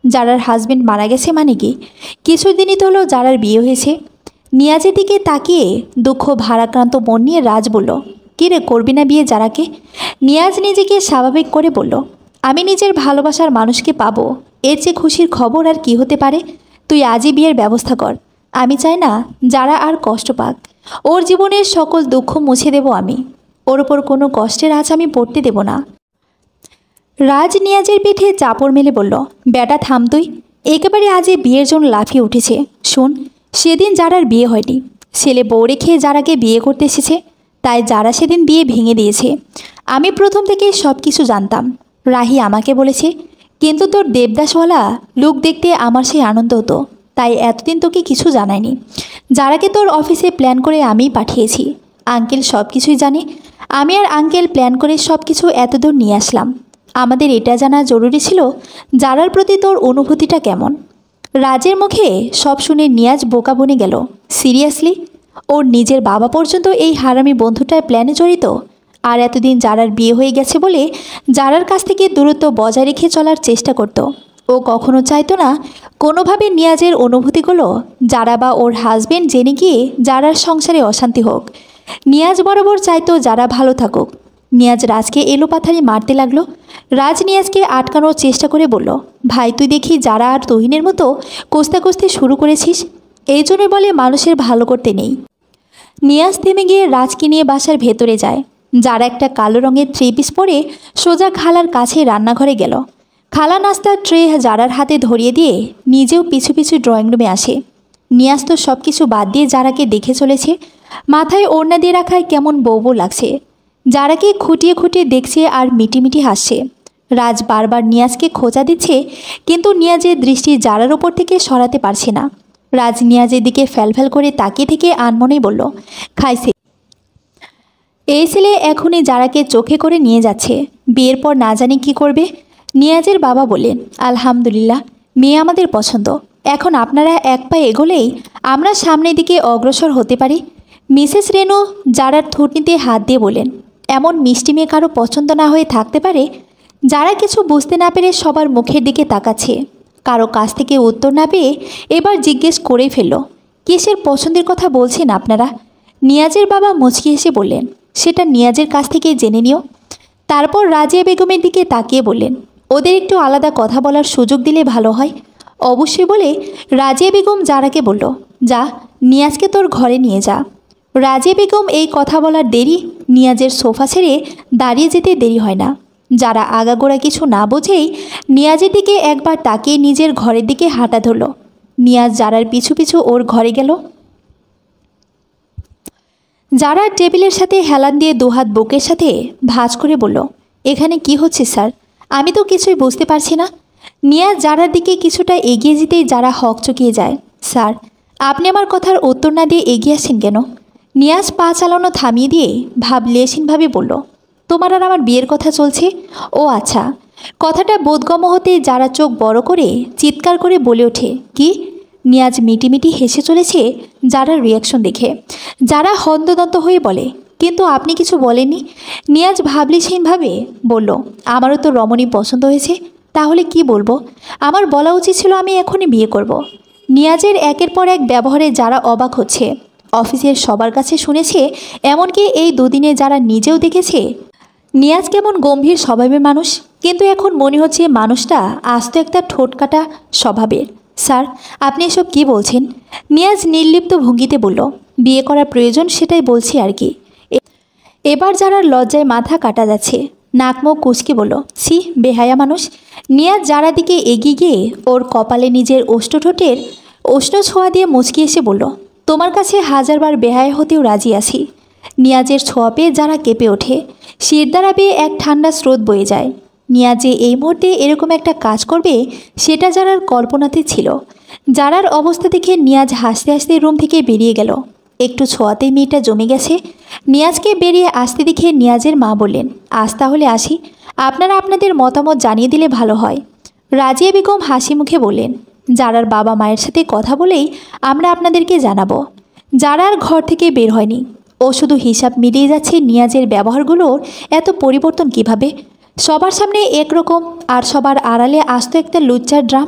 জারার হাজবেন্ড মারা গেছে মানে কি? কিছুদিনই তো হলো জারার বিয়ে হয়েছে। নিয়াজের দিকে তাকিয়ে দুঃখ ভারাক্রান্ত মন নিয়ে রাজ বলল, কী রে, করবি না বিয়ে জারাকে? নিয়াজ নিজেকে স্বাভাবিক করে বলল, আমি নিজের ভালোবাসার মানুষকে পাবো, এর চেয়ে খুশির খবর আর কি হতে পারে? তুই আজই বিয়ের ব্যবস্থা কর। আমি চাই না যারা আর কষ্ট পাক। ওর জীবনের সকল দুঃখ মুছে দেব আমি। ওর ওপর কোনো কষ্টের আঁচ আমি পড়তে দেব না। রাজ নিয়াজের পিঠে চাপড় মেলে বলল, বেটা থাম তুই। একেবারে আজই বিয়ের জন্য লাফিয়ে উঠেছে। শোন, সেদিন যারার বিয়ে হয়নি, ছেলে বউ রেখে যারাকে বিয়ে করতে এসেছে, তাই যারা সেদিন বিয়ে ভেঙে দিয়েছে। আমি প্রথম থেকে সব কিছু জানতাম। রাহি আমাকে বলেছে, কিন্তু তোর দেবদাসওয়ালা লুক দেখতে আমার সেই আনন্দ হতো, তাই এতদিন তোকে কিছু জানায়নি। যারাকে তোর অফিসে প্ল্যান করে আমিই পাঠিয়েছি। আঙ্কেল সব কিছুই জানে। আমি আর আঙ্কেল প্ল্যান করে সব কিছু এতদূর নিয়ে আসলাম। আমাদের এটা জানা জরুরি ছিল জারার প্রতি তোর অনুভূতিটা কেমন। রাজের মুখে সব শুনে নিয়াজ বোকা বনে গেল। সিরিয়াসলি? ওর নিজের বাবা পর্যন্ত এই হারামি বন্ধুটার প্ল্যানে জড়িত? আর এতদিন জারার বিয়ে হয়ে গেছে বলে জারার কাছ থেকে দূরত্ব বজায় রেখে চলার চেষ্টা করত। ও কখনো চাইতো না কোনোভাবে নিয়াজের অনুভূতিগুলো যারা বা ওর হাজবেন্ড জেনে গিয়ে জারার সংসারে অশান্তি হোক। নিয়াজ বরাবর চাইতো যারা ভালো থাকুক। নিয়াজ রাজকে এলোপাথারি মারতে লাগলো। রাজ নিয়াজকে আটকানোর চেষ্টা করে বলল, ভাই তুই দেখি যারা আর তুহিনের মতো কস্তাকস্তি শুরু করেছিস। এই জন্য বলে মানুষের ভালো করতে নেই। নিয়াজ থেমে গিয়ে রাজকে নিয়ে বাসার ভেতরে যায়। যারা একটা কালো রঙের থ্রি পিস পরে সোজা খালার কাছে রান্নাঘরে গেল। খালা নাস্তার ট্রে জারার হাতে ধরিয়ে দিয়ে নিজেও পিছু পিছু ড্রয়িং রুমে আসে। নিয়াজ তো সব কিছু বাদ দিয়ে যারাকে দেখে চলেছে। মাথায় ওড়না দিয়ে রাখায় কেমন বউ বউ লাগছে। যারাকে খুঁটিয়ে খুঁটিয়ে দেখছে আর মিটিমিটি হাসছে। রাজ বারবার নিয়াজকে খোঁচা দিচ্ছে, কিন্তু নিয়াজের দৃষ্টি জারার ওপর থেকে সরাতে পারছে না। রাজ নিয়াজের দিকে ফ্যালফ্যাল করে তাকিয়ে থেকে আনমনেই বলল, খাইছে। এই ছেলে এখনই যারাকে চোখে করে নিয়ে যাচ্ছে, বিয়ের পর না জানি কি করবে। নিয়াজের বাবা বললেন, আলহামদুলিল্লাহ, মেয়ে আমাদের পছন্দ। এখন আপনারা এক পা এগোলেই আমরা সামনের দিকে অগ্রসর হতে পারি। মিসেস রেনু জারার থুতনিতে হাত দিয়ে বলেন, এমন মিষ্টি মেয়ে কারো পছন্দ না হয়ে থাকতে পারে? যারা কিছু বুঝতে না পেরে সবার মুখের দিকে তাকাচ্ছে। কারো কাছ থেকে উত্তর না পেয়ে এবার জিজ্ঞেস করেই ফেলল, কিসের পছন্দের কথা বলছেন আপনারা? নিয়াজের বাবা মুচকি হেসে বললেন, সেটা নিয়াজের কাছ থেকে জেনে নিও। তারপর রাজিয়া বেগমের দিকে তাকিয়ে বললেন, ওদের একটু আলাদা কথা বলার সুযোগ দিলে ভালো হয়। অবশ্যই বলে রাজিয়া বেগম জারাকে বলল, যা নিয়াজকে তোর ঘরে নিয়ে যা। রাজিয়া বেগম এই কথা বলার দেরি নিয়াজের সোফা ছেড়ে দাঁড়িয়ে যেতে দেরি হয় না। যারা আগাগোড়া কিছু না বোঝেই নিয়াজের দিকে একবার তাকিয়ে নিজের ঘরের দিকে হাঁটা ধরল। নিয়াজ জারার পিছু পিছু ওর ঘরে গেল। যারা টেবিলের সাথে হেলান দিয়ে দুহাত বুকের সাথে ভাঁজ করে বলল, এখানে কি হচ্ছে স্যার? আমি তো কিছুই বুঝতে পারছি না। নিয়াজ যারার দিকে কিছুটা এগিয়ে যেতেই যারা হকচকিয়ে যায়। স্যার, আপনি আমার কথার উত্তর না দিয়ে এগিয়ে আসছেন কেন? নিয়াজ পা চালানো থামিয়ে দিয়ে ভাবলেশীনভাবে বলল, তোমার আর আমার বিয়ের কথা চলছে? ও আচ্ছা। কথাটা বোধগম্য হতে যারা চোখ বড় করে চিৎকার করে বলে ওঠে, কি? নিয়াজ মিটিমিটি হেসে চলেছে যারার রিয়াকশন দেখে। যারা হন্তদন্ত হয়ে বলে, কিন্তু আপনি কিছু বলেননি। নিয়াজ ভাবলেশীনভাবে বলল, আমারও তো রমণী পছন্দ হয়েছে, তাহলে কি বলবো? আমার বলা উচিত ছিল আমি এখনই বিয়ে করব। নিয়াজের একের পর এক ব্যবহারে যারা অবাক হচ্ছে। অফিসের সবার কাছে শুনেছে, এমনকি এই দুদিনে যারা নিজেও দেখেছে নিয়াজ কেমন গম্ভীর স্বভাবের মানুষ, কিন্তু এখন মনে হচ্ছে মানুষটা আস্ত একটা ঠোঁটকাটা স্বভাবের। স্যার, আপনি এসব কি বলছেন? নিয়াজ নির্লিপ্ত ভঙ্গিতে বলল, বিয়ে করার প্রয়োজন সেটাই বলছি আর কি। এবার যারা লজ্জায় মাথা কাটা যাচ্ছে, নাক মুখ কুচকে বলল, ছি বেহায়া মানুষ। নিয়াজ যারা দিকে এগিয়ে গিয়ে ওর কপালে নিজের ওষ্ঠঠোঁটের উষ্ণ ছোঁয়া দিয়ে মুচকি এসে বলল, তোমার কাছে হাজারবার বেহায়া হতেও রাজি আছি। নিয়াজের ছোঁয়া পেয়ে যারা কেঁপে ওঠে, শিরদাঁড়া বেয়ে এক ঠান্ডা স্রোত বয়ে যায়। নিয়া যে এই মুহূর্তে এরকম একটা কাজ করবে সেটা যারার কল্পনাতে ছিল। যারার অবস্থা দেখে নিয়াজ হাসতে হাসতে রুম থেকে বেরিয়ে গেল। একটু ছোঁয়াতেই মেয়েটা জমে গেছে। নিয়াজকে বেরিয়ে আসতে দেখে নিয়াজের মা বললেন, আজ তাহলে আসি, আপনারা আপনাদের মতামত জানিয়ে দিলে ভালো হয়। রাজিয়া বেগম হাসি মুখে বললেন, যারার বাবা মায়ের সাথে কথা বলেই আমরা আপনাদেরকে জানাবো। যারার ঘর থেকে বের হয়নি, ও শুধু হিসাব মিলিয়ে যাচ্ছে নিয়াজের ব্যবহারগুলোর এত পরিবর্তন কিভাবে। সবার সামনে একরকম আর সবার আড়ালে আসতো একটা লুচ্চার ড্রাম।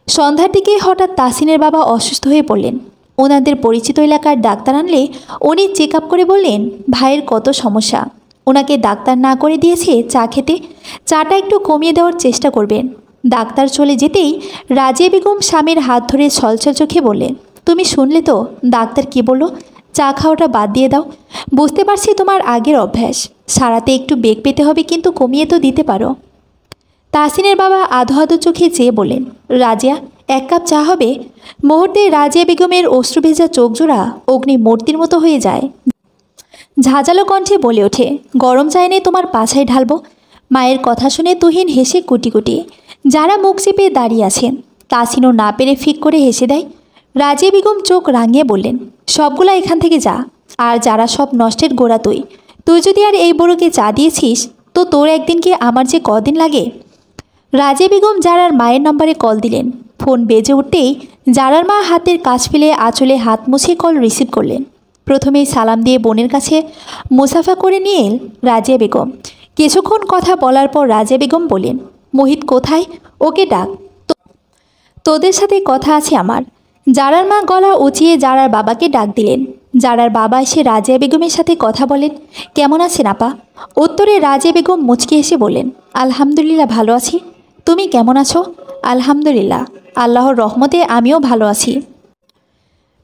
সন্ধ্যার দিকে হঠাৎ তাসিনের বাবা অসুস্থ হয়ে পড়লেন। ওনাদের পরিচিত এলাকার ডাক্তার আনলে উনি চেক আপ করে বললেন ভাইয়ের কত সমস্যা। ওনাকে ডাক্তার না করে দিয়েছে চা খেতে, চাটা একটু কমিয়ে দেওয়ার চেষ্টা করবেন। ডাক্তার চলে যেতেই রাজিয়া বেগম স্বামীর হাত ধরে ছলছল চোখে বললেন, তুমি শুনলে তো ডাক্তার কি বলল, চা খাওয়াটা বাদ দিয়ে দাও। বুঝতে পারছি তোমার আগের অভ্যাস, সারাতে একটু বেগ পেতে হবে, কিন্তু কমিয়ে তো দিতে পারো। তাসিনের বাবা আধো আধো চোখে চেয়ে বললেন, রাজিয়া, এক কাপ চা হবে? মুহূর্তে রাজিয়া বেগমের অশ্রুভেজা চোখজোড়া অগ্নি মূর্তির মতো হয়ে যায়। ঝাঁঝালো কণ্ঠে বলে ওঠে, গরম চা এনে তোমার পাছায় ঢালবো। মায়ের কথা শুনে তুহিন হেসে কুটি কুটি। যারা মুখ চেপে দাঁড়িয়ে আছেন তাসিনও না পেরে ফিক করে হেসে দেয়। রাজিয়া বেগম চোখ রাঙিয়ে বললেন, সবগুলা এখান থেকে যা। আর যারা সব নষ্টের গোড়া তুই যদি আর এই বড়োকে চা দিয়েছিস তো তোর একদিন কি আমার যে কদিন লাগে। রাজিয়া বেগম জারার মায়ের নম্বরে কল দিলেন। ফোন বেজে উঠতেই জারার মা হাতের কাজ ফেলে আঁচলে হাত মুছে কল রিসিভ করলেন। প্রথমেই সালাম দিয়ে বোনের কাছে মুসাফা করে নিয়ে এল রাজিয়া বেগম। কিছুক্ষণ কথা বলার পর রাজিয়া বেগম বলেন, মোহিত কোথায়? ওকে ডাক, তোদের সাথে কথা আছে আমার। জারার মা গলা উঁচিয়ে জারার বাবাকে ডাক দিলেন। জারার বাবা এসে রাজিয়া বেগমের সাথে কথা বলেন, কেমন আছেন আপা? উত্তরে রাজিয়া বেগম মুচকি এসে বললেন, আলহামদুলিল্লাহ ভালো আছি। তুমি কেমন আছো? আলহামদুলিল্লাহ, আল্লাহর রহমতে আমিও ভালো আছি।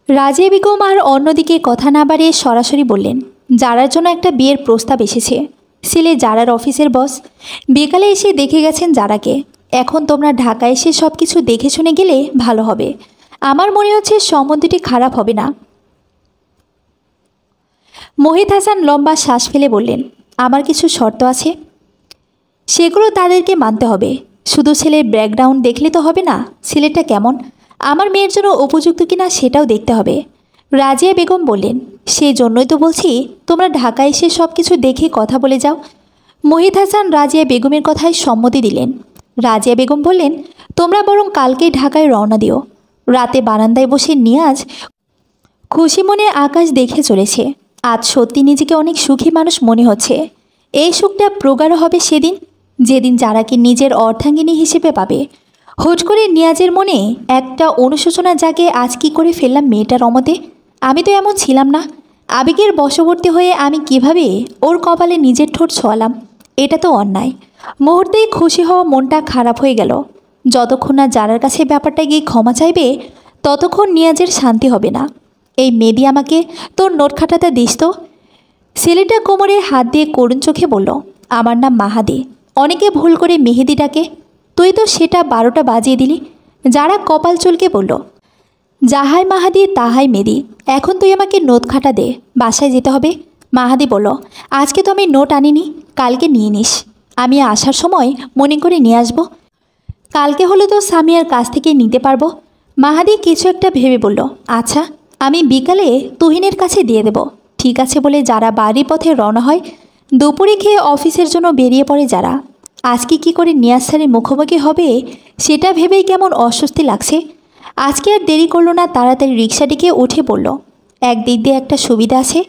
রাজিয়া বেগম আর অন্যদিকে কথা না বাড়িয়ে সরাসরি বললেন, জারার জন্য একটা বিয়ের প্রস্তাব এসেছে। ছেলে জারার অফিসের বস বিকালে এসে দেখে গেছেন জারাকে। এখন তোমরা ঢাকায় এসে সব কিছু দেখে শুনে গেলে ভালো হবে। আমার মনে হচ্ছে সম্বন্ধটি খারাপ হবে না। মোহিত হাসান লম্বা শ্বাস ফেলে বললেন, আমার কিছু শর্ত আছে, সেগুলো তাদেরকে মানতে হবে। শুধু ছেলের ব্যাকগ্রাউন্ড দেখলে তো হবে না, ছেলেটা কেমন, আমার মেয়ের জন্য উপযুক্ত কিনা সেটাও দেখতে হবে। রাজিয়া বেগম বললেন, সেই জন্যই তো বলছি তোমরা ঢাকায় এসে সব কিছু দেখে কথা বলে যাও। মোহিত হাসান রাজিয়া বেগমের কথায় সম্মতি দিলেন। রাজিয়া বেগম বললেন, তোমরা বরং কালকেই ঢাকায় রওনা দিও। রাতে বারান্দায় বসে নিয়াজ খুশি মনে আকাশ দেখে চলেছে। আজ সত্যি নিজেকে অনেক সুখী মানুষ মনে হচ্ছে। এই সুখটা প্রগাঢ় হবে সেদিন, যেদিন যারাকে নিজের অর্ধাঙ্গিনী হিসেবে পাবে। হুট করে নিয়াজের মনে একটা অনুশোচনা জাগে, আজ কী করে ফেললাম মেয়েটার অমতে। আমি তো এমন ছিলাম না। আবেগের বশবর্তী হয়ে আমি কিভাবে ওর কপালে নিজের ঠোঁট ছোঁয়ালাম, এটা তো অন্যায়। মুহূর্তেই খুশি হওয়া মনটা খারাপ হয়ে গেল। যতক্ষণ না যারার কাছে ব্যাপারটা গিয়ে ক্ষমা চাইবে ততক্ষণ নিয়াজের শান্তি হবে না। এই মেয়েদি আমাকে তোর নোট খাটাতে দিস তো। ছেলেটা কোমরে হাত দিয়ে করুণ চোখে বলল, আমার নাম মাহাদি, অনেকে ভুল করে মেহেদি ডাকে, তুই তো সেটা 12টা বাজিয়ে দিলি। যারা কপাল চুলকে বলল, যাহাই মাহাদি তাহাই মেদি, এখন তুই আমাকে নোট খাটা দে, বাসায় যেতে হবে। মাহাদি বলল, আজকে তো আমি নোট আনিনি, কালকে নিয়ে নিস, আমি আসার সময় মনে করে নিয়ে আসবো। কালকে হলে তো সামিয়ার কাছ থেকে নিতে পারবো। মাহাদি কিছু একটা ভেবে বলল, আচ্ছা আমি বিকালে তুহিনের কাছে দিয়ে দেব। ঠিক আছে বলে যারা বাড়ির পথে রওনা হয়। দুপুরে খেয়ে অফিসের জন্য বেরিয়ে পড়ে যারা। আজকে কি করে নিয়াজ স্যারের মুখোমুখি হবে সেটা ভেবেই কেমন অস্বস্তি লাগছে। আজকে আর দেরি করলো না, তাড়াতাড়ি রিক্সাটিকে উঠে পড়ল। একদিক দিয়ে একটা সুবিধা আছে,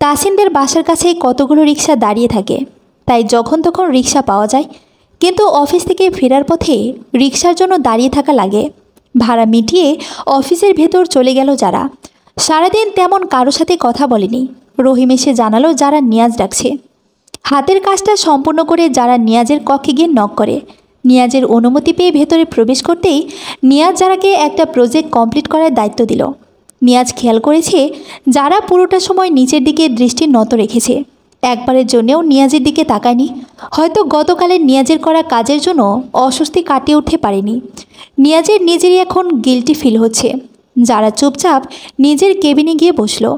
তাসিনদের বাসার কাছে কতগুলো রিক্সা দাঁড়িয়ে থাকে, তাই যখন তখন রিক্সা পাওয়া যায়। কিন্তু অফিস থেকে ফেরার পথে রিক্সার জন্য দাঁড়িয়ে থাকা লাগে। ভাড়া মিটিয়ে অফিসের ভেতর চলে গেল যারা। সারাদিন তেমন কারো সাথে কথা বলেনি। রহিম এসে জানালো যারা নিয়াজ ডাকছে। হাতের কাজটা সম্পূর্ণ করে যারা নিয়াজের কক্ষে গিয়ে নক করে। নিয়াজের অনুমতি পেয়ে ভেতরে প্রবেশ করতেই নিয়াজ যারাকে একটা প্রজেক্ট কমপ্লিট করার দায়িত্ব দিল। নিয়াজ খেয়াল করেছে যারা পুরোটা সময় নিচের দিকে দৃষ্টি নত রেখেছে, একবারের জন্যেও নিয়াজের দিকে তাকায়নি। হয়তো গতকালের নিয়াজের করা কাজের জন্য অস্বস্তি কাটিয়ে উঠতে পারেনি। নিয়াজের নিজেরই এখন গিল্টি ফিল হচ্ছে। যারা চুপচাপ নিজের কেবিনে গিয়ে বসলো।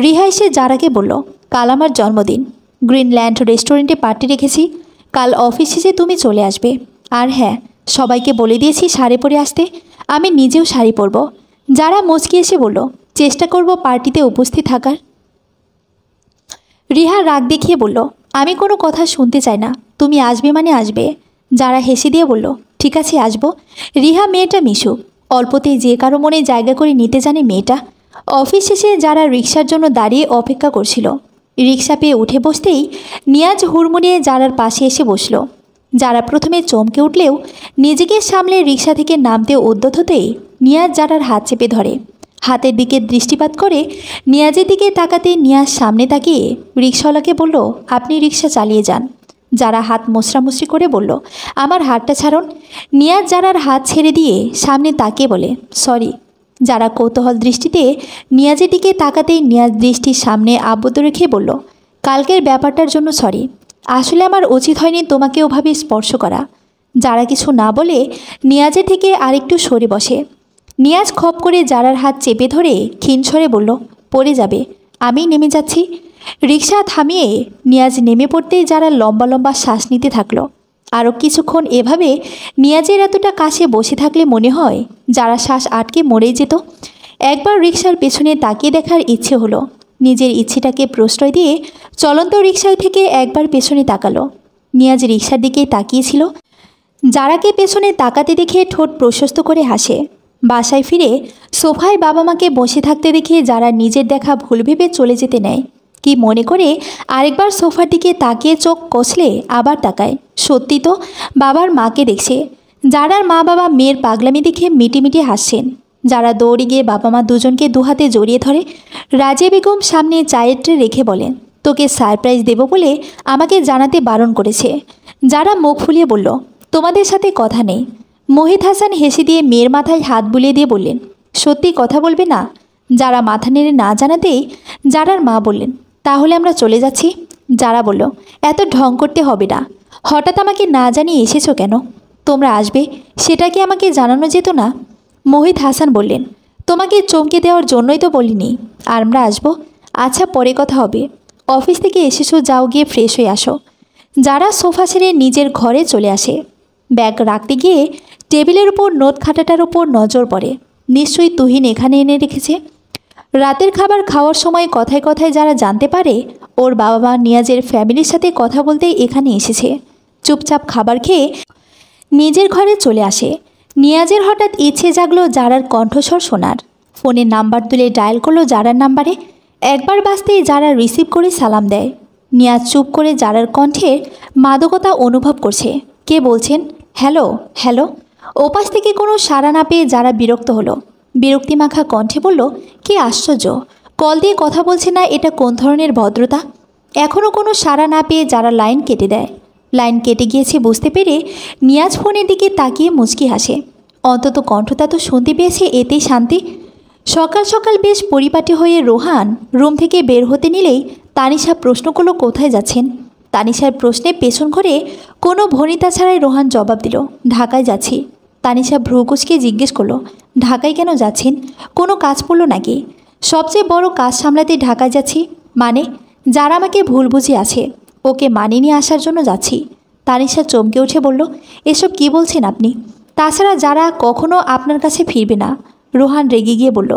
রিহা এসে যারাকে বলল, কাল আমার জন্মদিন, গ্রিনল্যান্ড রেস্টুরেন্টে পার্টি রেখেছি, কাল অফিস শেষে তুমি চলে আসবে। আর হ্যাঁ, সবাইকে বলে দিয়েছি শাড়ি পরে আসতে। আমি নিজেও শাড়ি পরব। যারা মুচকি এসে বলল, চেষ্টা করব পার্টিতে উপস্থিত থাকার। রিহা রাগ দেখিয়ে বলল, আমি কোনো কথা শুনতে চাই না, তুমি আসবে মানে আসবে। যারা হেসে দিয়ে বলল, ঠিক আছে আসবো। রিহা মেয়েটা মিশুক, অল্পতেই যে কারো মনে জায়গা করে নিতে জানে মেয়েটা। অফিস শেষে যারা রিক্সার জন্য দাঁড়িয়ে অপেক্ষা করছিল, রিক্সা পেয়ে উঠে বসতেই নিয়াজ হুড়মুড়িয়ে যারার পাশে এসে বসল। যারা প্রথমে চমকে উঠলেও নিজেকে সামলে রিক্সা থেকে নামতে উদ্যত হতেই নিয়াজ যারার হাত চেপে ধরে। হাতের দিকে দৃষ্টিপাত করে নিয়াজের দিকে তাকাতে নিয়াজ সামনে তাকিয়ে রিক্সাওয়ালাকে বলল, আপনি রিক্সা চালিয়ে যান। যারা হাত মোছরামুছরি করে বলল, আমার হাতটা ছাড়ুন। নিয়াজ যারার হাত ছেড়ে দিয়ে সামনে তাকিয়ে বলে, সরি। যারা কৌতূহল দৃষ্টিতে নিয়াজের দিকে তাকাতেই নিয়াজ দৃষ্টির সামনে আবদ্ধ রেখে বলল, কালকের ব্যাপারটার জন্য সরি। আসলে আমার উচিত হয়নি তোমাকে ওভাবে স্পর্শ করা। যারা কিছু না বলে নিয়াজের থেকে আরেকটু সরে বসে। নিয়াজ খপ করে যারার হাত চেপে ধরে ক্ষীণস্বরে বলল, পড়ে যাবে, আমি নেমে যাচ্ছি। রিক্সা থামিয়ে নিয়াজ নেমে পড়তেই যারা লম্বা লম্বা শ্বাস নিতে থাকলো। আরও কিছুক্ষণ এভাবে নিয়াজের এতটা কাছে বসে থাকলে মনে হয় যারা শ্বাস আটকে মরেই যেত। একবার রিক্সার পেছনে তাকিয়ে দেখার ইচ্ছে হলো। নিজের ইচ্ছেটাকে প্রশ্রয় দিয়ে চলন্ত রিক্সায় থেকে একবার পেছনে তাকালো। নিয়াজ রিক্সার দিকেই তাকিয়েছিল। যারাকে পেছনে তাকাতে দেখে ঠোঁট প্রশস্ত করে হাসে। বাসায় ফিরে সোফায় বাবা মাকে বসে থাকতে দেখে যারা নিজের দেখা ভুল ভেবে চলে যেতে নেয়। কি মনে করে আরেকবার সোফার দিকে তাকিয়ে চোখ কষলে আবার তাকায়। সত্যি তো বাবার মাকে দেখছে। যারার মা বাবা মেয়ের পাগলামি দেখে মিটিমিটি হাসছেন। যারা দৌড়ে গিয়ে বাবা মা দুজনকে দুহাতে জড়িয়ে ধরে। রাজিয়া বেগম সামনে চায়ের ট্রে রেখে বলেন, তোকে সারপ্রাইজ দেব বলে আমাকে জানাতে বারণ করেছে। যারা মুখ ফুলিয়ে বলল, তোমাদের সাথে কথা নেই। মোহিত হাসান হেসে দিয়ে মেয়ের মাথায় হাত বুলিয়ে দিয়ে বললেন, সত্যি কথা বলবে না? যারা মাথা নেড়ে না জানাতেই যারার মা বললেন, তাহলে আমরা চলে যাচ্ছি। যারা বলল, এত ঢং করতে হবে না, হঠাৎ আমাকে না জানিয়ে এসেছো কেন? তোমরা আসবে সেটা কি আমাকে জানানো যেত না? মোহিত হাসান বললেন, তোমাকে চমকে দেওয়ার জন্যই তো বলিনি। আর আমরা আসবো। আচ্ছা, পরে কথা হবে। অফিস থেকে এসেছো, যাও গিয়ে ফ্রেশ হয়ে আসো। যারা সোফা ছেড়ে নিজের ঘরে চলে আসে। ব্যাগ রাখতে গিয়ে টেবিলের উপর নোট খাতাটার উপর নজর পড়ে। নিশ্চয়ই তুহিন এখানে এনে রেখেছে। রাতের খাবার খাওয়ার সময় কথায় কথায় যারা জানতে পারে ওর বাবা মা নিয়াজের ফ্যামিলির সাথে কথা বলতেই এখানে এসেছে। চুপচাপ খাবার খেয়ে নিজের ঘরে চলে আসে। নিয়াজের হঠাৎ ইচ্ছে জাগলো যারার কণ্ঠস্বর শোনার। ফোনের নাম্বার তুলে ডায়াল করলো যারার নাম্বারে। একবার বাজতেই যারা রিসিভ করে সালাম দেয়। নিয়াজ চুপ করে যারার কণ্ঠের মাদকতা অনুভব করছে। কে বলছেন? Hello hello. ওপাশ থেকে কোনো সাড়া না পেয়ে যারা বিরক্ত হলো। বিরক্তিমাখা কণ্ঠে বলল, কি আশ্চর্য, কল দিয়ে কথা বলছে না, এটা কোন ধরনের ভদ্রতা? এখনও কোনো সাড়া না পেয়ে যারা লাইন কেটে দেয়। লাইন কেটে গিয়েছে বুঝতে পেরে নিয়াজ ফোনের দিকে তাকিয়ে মুচকি হাসে। অন্তত কণ্ঠটা তো শুনতে পেয়েছে, এতেই শান্তি। সকাল সকাল বেশ পরিপাটি হয়ে রোহান রুম থেকে বের হতে নিলেই তানিশা প্রশ্ন করলো, কোথায় যাচ্ছেন? তানিশার প্রশ্নে পেছন ঘরে কোনো ভনিতা ছাড়াই রোহান জবাব দিল, ঢাকায় যাচ্ছি। তানিশা ভ্রু কুঁচকে জিজ্ঞেস করলো, ঢাকায় কেন যাচ্ছেন? কোনো কাজ পড়লো নাকি? সবচেয়ে বড় কাজ সামলাতে ঢাকায় যাচ্ছি মানে? যারা আমাকে ভুল বুঝে আছে, ওকে মানিয়ে নিয়ে আসার জন্য যাচ্ছি। তানিশা চমকে উঠে বলল, এসব কি বলছেন আপনি? তাছাড়া যারা কখনো আপনার কাছে ফিরবে না। রোহান রেগে গিয়ে বলল,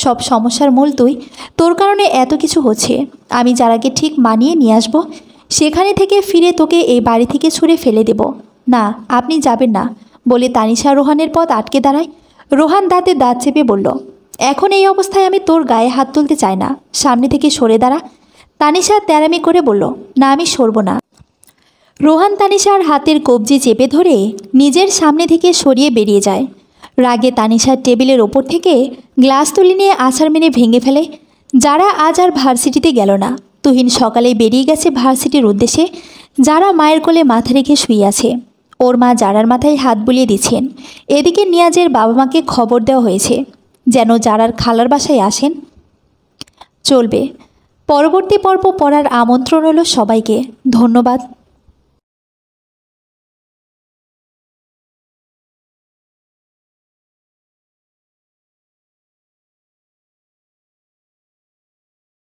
সব সমস্যার মূল তুই। তোর কারণে এত কিছু হচ্ছে। আমি যারাকে ঠিক মানিয়ে নিয়ে আসবো, সেখানে থেকে ফিরে তোকে এই বাড়ি থেকে ছুঁড়ে ফেলে দেব। না, আপনি যাবেন না বলে তানিশা রোহানের পথ আটকে দাঁড়ায়। রোহান দাঁতে দাঁত চেপে বলল, এখন এই অবস্থায় আমি তোর গায়ে হাত তুলতে চাই না, সামনে থেকে সরে দাঁড়া। তানিশা তেরামি করে বলল, না, আমি সরব না। রোহান তানিশার হাতের কবজি চেপে ধরে নিজের সামনে থেকে সরিয়ে বেরিয়ে যায়। রাগে তানিশার টেবিলের ওপর থেকে গ্লাস তুলে নিয়ে আছাড় মেরে ভেঙে ফেলে। যারা আজ আর ভার্সিটিতে গেল না। তুহিন সকালে বেরিয়ে গেছে ভার্সিটির উদ্দেশ্যে। যারা মায়ের কোলে মাথা রেখে শুয়ে আছে। ওর মা যারার মাথায় হাত বুলিয়ে দিচ্ছেন। এদিকে নিয়াজের বাবা মাকে খবর দেওয়া হয়েছে যেন যারার খালার বাসায় আসেন। চলবে। পরবর্তী পর্ব পড়ার আমন্ত্রণ হলো সবাইকে। ধন্যবাদ।